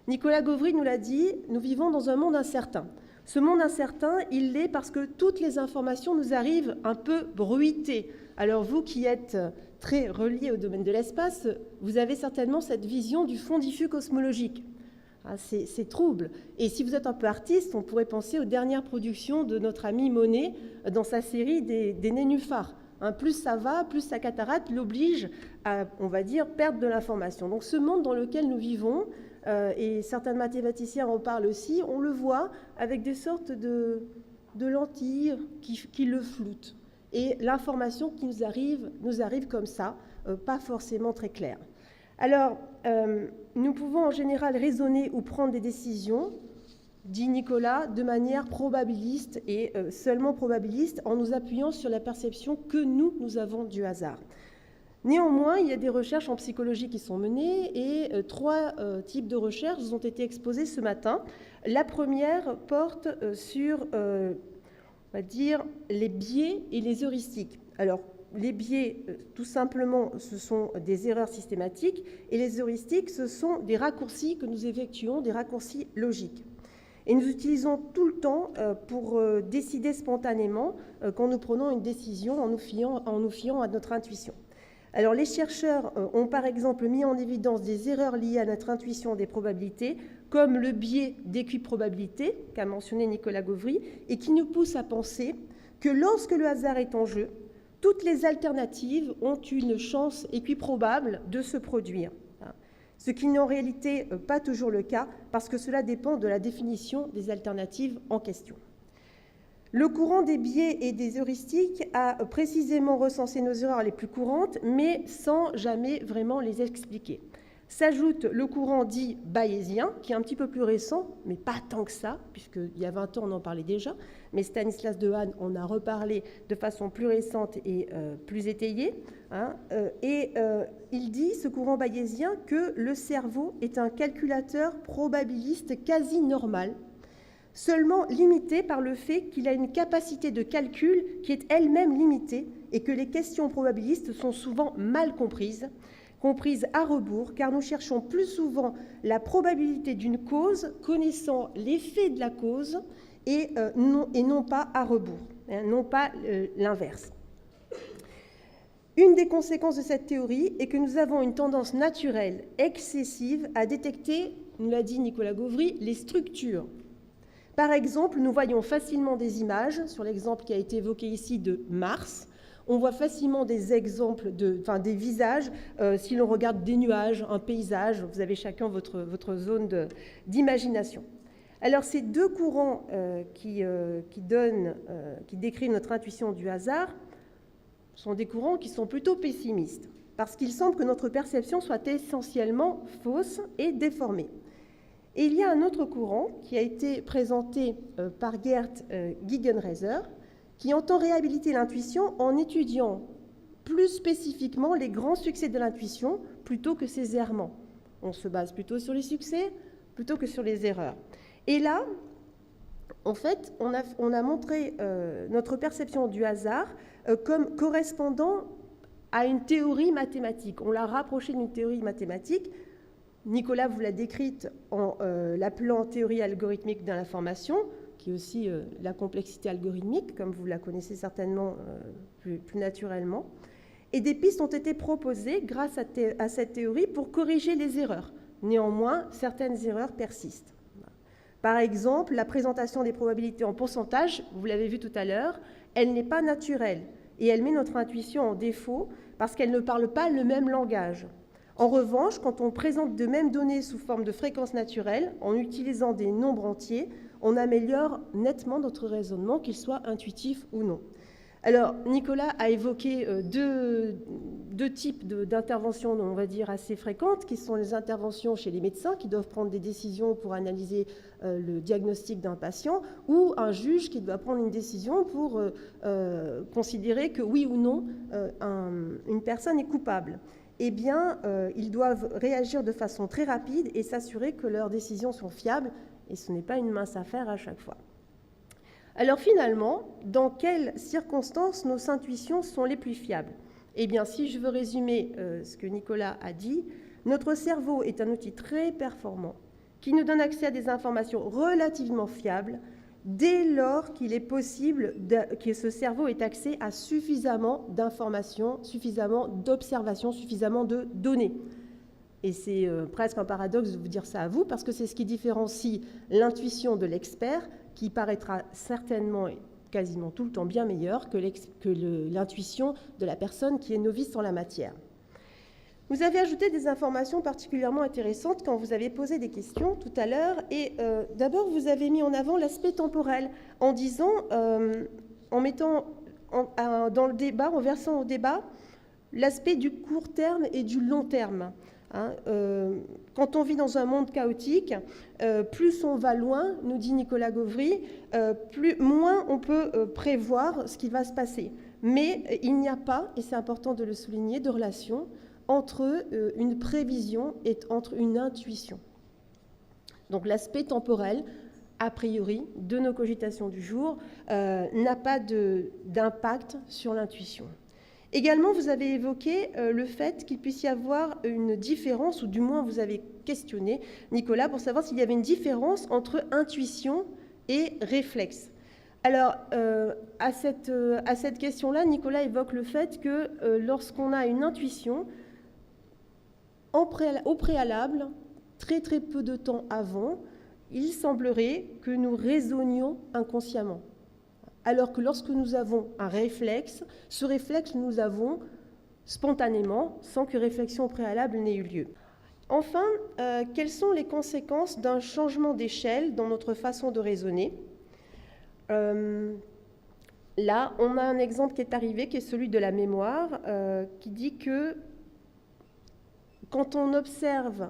Nicolas Gauvry nous l'a dit, nous vivons dans un monde incertain. Ce monde incertain, il l'est parce que toutes les informations nous arrivent un peu bruitées. Alors vous qui êtes très reliés au domaine de l'espace, vous avez certainement cette vision du fond diffus cosmologique. C'est trouble. Et si vous êtes un peu artiste, on pourrait penser aux dernières productions de notre ami Monet dans sa série des nénuphars. Plus ça va, plus sa cataracte l'oblige à, on va dire, perdre de l'information. Donc ce monde dans lequel nous vivons, et certains mathématiciens en parlent aussi, on le voit avec des sortes de lentilles qui le floutent. Et l'information qui nous arrive comme ça, pas forcément très claire. Alors, nous pouvons en général raisonner ou prendre des décisions, dit Nicolas, de manière probabiliste et seulement probabiliste en nous appuyant sur la perception que nous avons du hasard. Néanmoins, il y a des recherches en psychologie qui sont menées et 3 types de recherches ont été exposées ce matin. La première porte sur, on va dire, les biais et les heuristiques. Alors, les biais, tout simplement, ce sont des erreurs systématiques et les heuristiques, ce sont des raccourcis que nous effectuons, des raccourcis logiques. Et nous utilisons tout le temps pour décider spontanément quand nous prenons une décision en nous fiant à notre intuition. Alors, les chercheurs ont par exemple mis en évidence des erreurs liées à notre intuition des probabilités, comme le biais d'équiprobabilité, qu'a mentionné Nicolas Gauvry, et qui nous pousse à penser que lorsque le hasard est en jeu, toutes les alternatives ont une chance équiprobable de se produire. Ce qui n'est en réalité pas toujours le cas, parce que cela dépend de la définition des alternatives en question. Le courant des biais et des heuristiques a précisément recensé nos erreurs les plus courantes, mais sans jamais vraiment les expliquer. S'ajoute le courant dit bayésien, qui est un petit peu plus récent, mais pas tant que ça, puisqu'il y a 20 ans on en parlait déjà, mais Stanislas Dehaene en a reparlé de façon plus récente et plus étayée. Il dit, ce courant bayésien, que le cerveau est un calculateur probabiliste quasi normal, seulement limité par le fait qu'il a une capacité de calcul qui est elle-même limitée et que les questions probabilistes sont souvent mal comprises à rebours, car nous cherchons plus souvent la probabilité d'une cause, connaissant l'effet de la cause, et non pas à rebours, non pas l'inverse. Une des conséquences de cette théorie est que nous avons une tendance naturelle excessive à détecter, nous l'a dit Nicolas Gauvry, les structures. Par exemple, nous voyons facilement des images, sur l'exemple qui a été évoqué ici de Mars. On voit facilement des exemples, des visages, si l'on regarde des nuages, un paysage, vous avez chacun votre zone d'imagination. Alors, ces 2 courants qui décrivent notre intuition du hasard sont des courants qui sont plutôt pessimistes, parce qu'il semble que notre perception soit essentiellement fausse et déformée. Et il y a un autre courant qui a été présenté par Gert Gigerenzer, qui entend réhabiliter l'intuition en étudiant plus spécifiquement les grands succès de l'intuition plutôt que ses errements. On se base plutôt sur les succès plutôt que sur les erreurs. Et là, en fait, on a montré notre perception du hasard comme correspondant à une théorie mathématique. On l'a rapproché d'une théorie mathématique. Nicolas vous l'a décrite en l'appelant théorie algorithmique de l'information, qui est aussi la complexité algorithmique, comme vous la connaissez certainement plus naturellement. Et des pistes ont été proposées grâce à cette théorie pour corriger les erreurs. Néanmoins, certaines erreurs persistent. Par exemple, la présentation des probabilités en pourcentage, vous l'avez vu tout à l'heure, elle n'est pas naturelle et elle met notre intuition en défaut parce qu'elle ne parle pas le même langage. En revanche, quand on présente de mêmes données sous forme de fréquences naturelles, en utilisant des nombres entiers, on améliore nettement notre raisonnement, qu'il soit intuitif ou non. Alors, Nicolas a évoqué deux types d'interventions, on va dire, assez fréquentes, qui sont les interventions chez les médecins, qui doivent prendre des décisions pour analyser le diagnostic d'un patient, ou un juge qui doit prendre une décision pour considérer que oui ou non, une personne est coupable. Eh bien, ils doivent réagir de façon très rapide et s'assurer que leurs décisions sont fiables, et ce n'est pas une mince affaire à chaque fois. Alors finalement, dans quelles circonstances nos intuitions sont les plus fiables? Eh bien, si je veux résumer ce que Nicolas a dit, notre cerveau est un outil très performant qui nous donne accès à des informations relativement fiables dès lors qu'il est possible que ce cerveau ait accès à suffisamment d'informations, suffisamment d'observations, suffisamment de données. Et c'est presque un paradoxe de vous dire ça à vous, parce que c'est ce qui différencie l'intuition de l'expert, qui paraîtra certainement et quasiment tout le temps bien meilleure que l'intuition de la personne qui est novice en la matière. Vous avez ajouté des informations particulièrement intéressantes quand vous avez posé des questions tout à l'heure. Et d'abord, vous avez mis en avant l'aspect temporel en disant, en mettant dans le débat, en versant au débat, l'aspect du court terme et du long terme. Hein. Quand on vit dans un monde chaotique, plus on va loin, nous dit Nicolas Gauvry, moins on peut prévoir ce qui va se passer. Mais il n'y a pas, et c'est important de le souligner, de relation entre une prévision et entre une intuition. Donc l'aspect temporel, a priori, de nos cogitations du jour, n'a pas d'impact sur l'intuition. Également, vous avez évoqué le fait qu'il puisse y avoir une différence, ou du moins vous avez questionné, Nicolas, pour savoir s'il y avait une différence entre intuition et réflexe. Alors, à cette question-là, Nicolas évoque le fait que lorsqu'on a une intuition, au préalable, très très peu de temps avant, il semblerait que nous raisonnions inconsciemment. Alors que lorsque nous avons un réflexe, ce réflexe nous l'avons spontanément, sans que réflexion préalable n'ait eu lieu. Enfin, quelles sont les conséquences d'un changement d'échelle dans notre façon de raisonner ? Là, on a un exemple qui est arrivé, qui est celui de la mémoire, qui dit que quand on observe,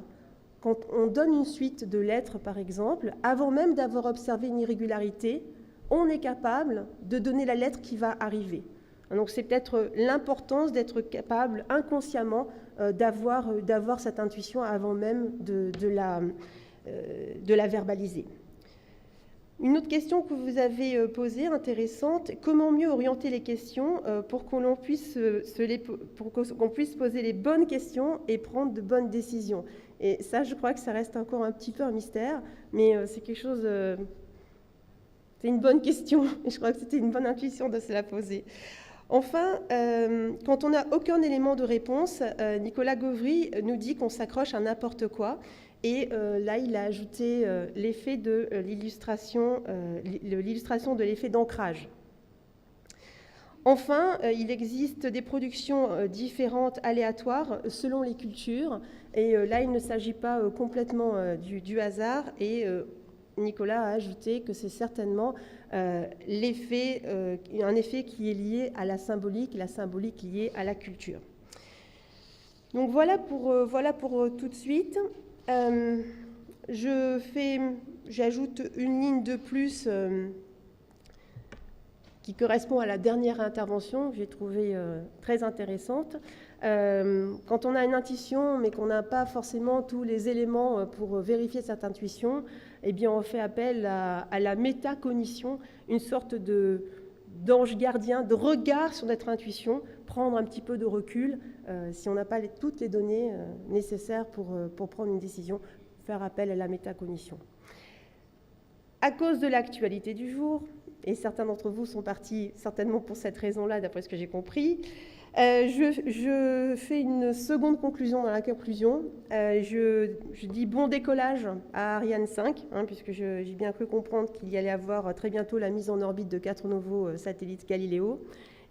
quand on donne une suite de lettres, par exemple, avant même d'avoir observé une irrégularité, on est capable de donner la lettre qui va arriver. Donc c'est peut-être l'importance d'être capable inconsciemment d'avoir cette intuition avant même de la verbaliser. Une autre question que vous avez posée, intéressante, comment mieux orienter les questions pour qu'on puisse poser les bonnes questions et prendre de bonnes décisions. Et ça, je crois que ça reste encore un petit peu un mystère, mais c'est quelque chose... c'est une bonne question, et je crois que c'était une bonne intuition de se la poser. Enfin, quand on n'a aucun élément de réponse, Nicolas Gauvry nous dit qu'on s'accroche à n'importe quoi. Et là, il a ajouté l'effet de l'illustration de l'effet d'ancrage. Enfin, il existe des productions différentes, aléatoires, selon les cultures. Et là, il ne s'agit pas complètement du hasard. Et Nicolas a ajouté que c'est certainement un effet qui est lié à la symbolique liée à la culture. Donc voilà pour tout de suite. J'ajoute une ligne de plus qui correspond à la dernière intervention que j'ai trouvée très intéressante. Quand on a une intuition mais qu'on n'a pas forcément tous les éléments pour vérifier cette intuition, eh bien on fait appel à la métacognition, une sorte d'ange gardien, de regard sur notre intuition, prendre un petit peu de recul si on n'a pas toutes les données nécessaires pour prendre une décision, faire appel à la métacognition. À cause de l'actualité du jour, et certains d'entre vous sont partis certainement pour cette raison-là, d'après ce que j'ai compris, je fais une seconde conclusion dans la conclusion. Je dis bon décollage à Ariane 5, puisque j'ai bien cru comprendre qu'il y allait avoir très bientôt la mise en orbite de 4 nouveaux satellites Galileo.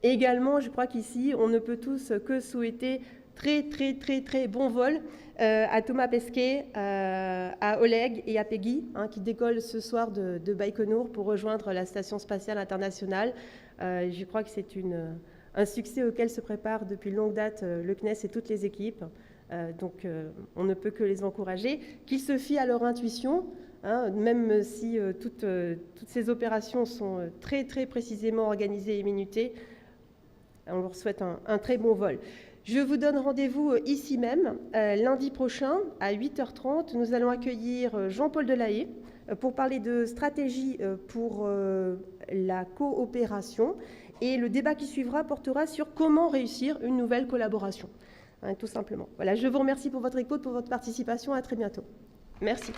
Et également, je crois qu'ici, on ne peut tous que souhaiter très bon vol à Thomas Pesquet, à Oleg et à Peggy, qui décollent ce soir de Baïkonour pour rejoindre la Station spatiale internationale. Je crois que c'est un succès auquel se prépare depuis longue date le CNES et toutes les équipes. Donc on ne peut que les encourager, qu'ils se fient à leur intuition, même si toutes ces opérations sont très précisément organisées et minutées. On leur souhaite un très bon vol. Je vous donne rendez-vous ici même, lundi prochain, à 8h30. Nous allons accueillir Jean-Paul Delahaye pour parler de stratégie pour la coopération. Et le débat qui suivra portera sur comment réussir une nouvelle collaboration, tout simplement. Voilà, je vous remercie pour votre écoute, pour votre participation. À très bientôt. Merci.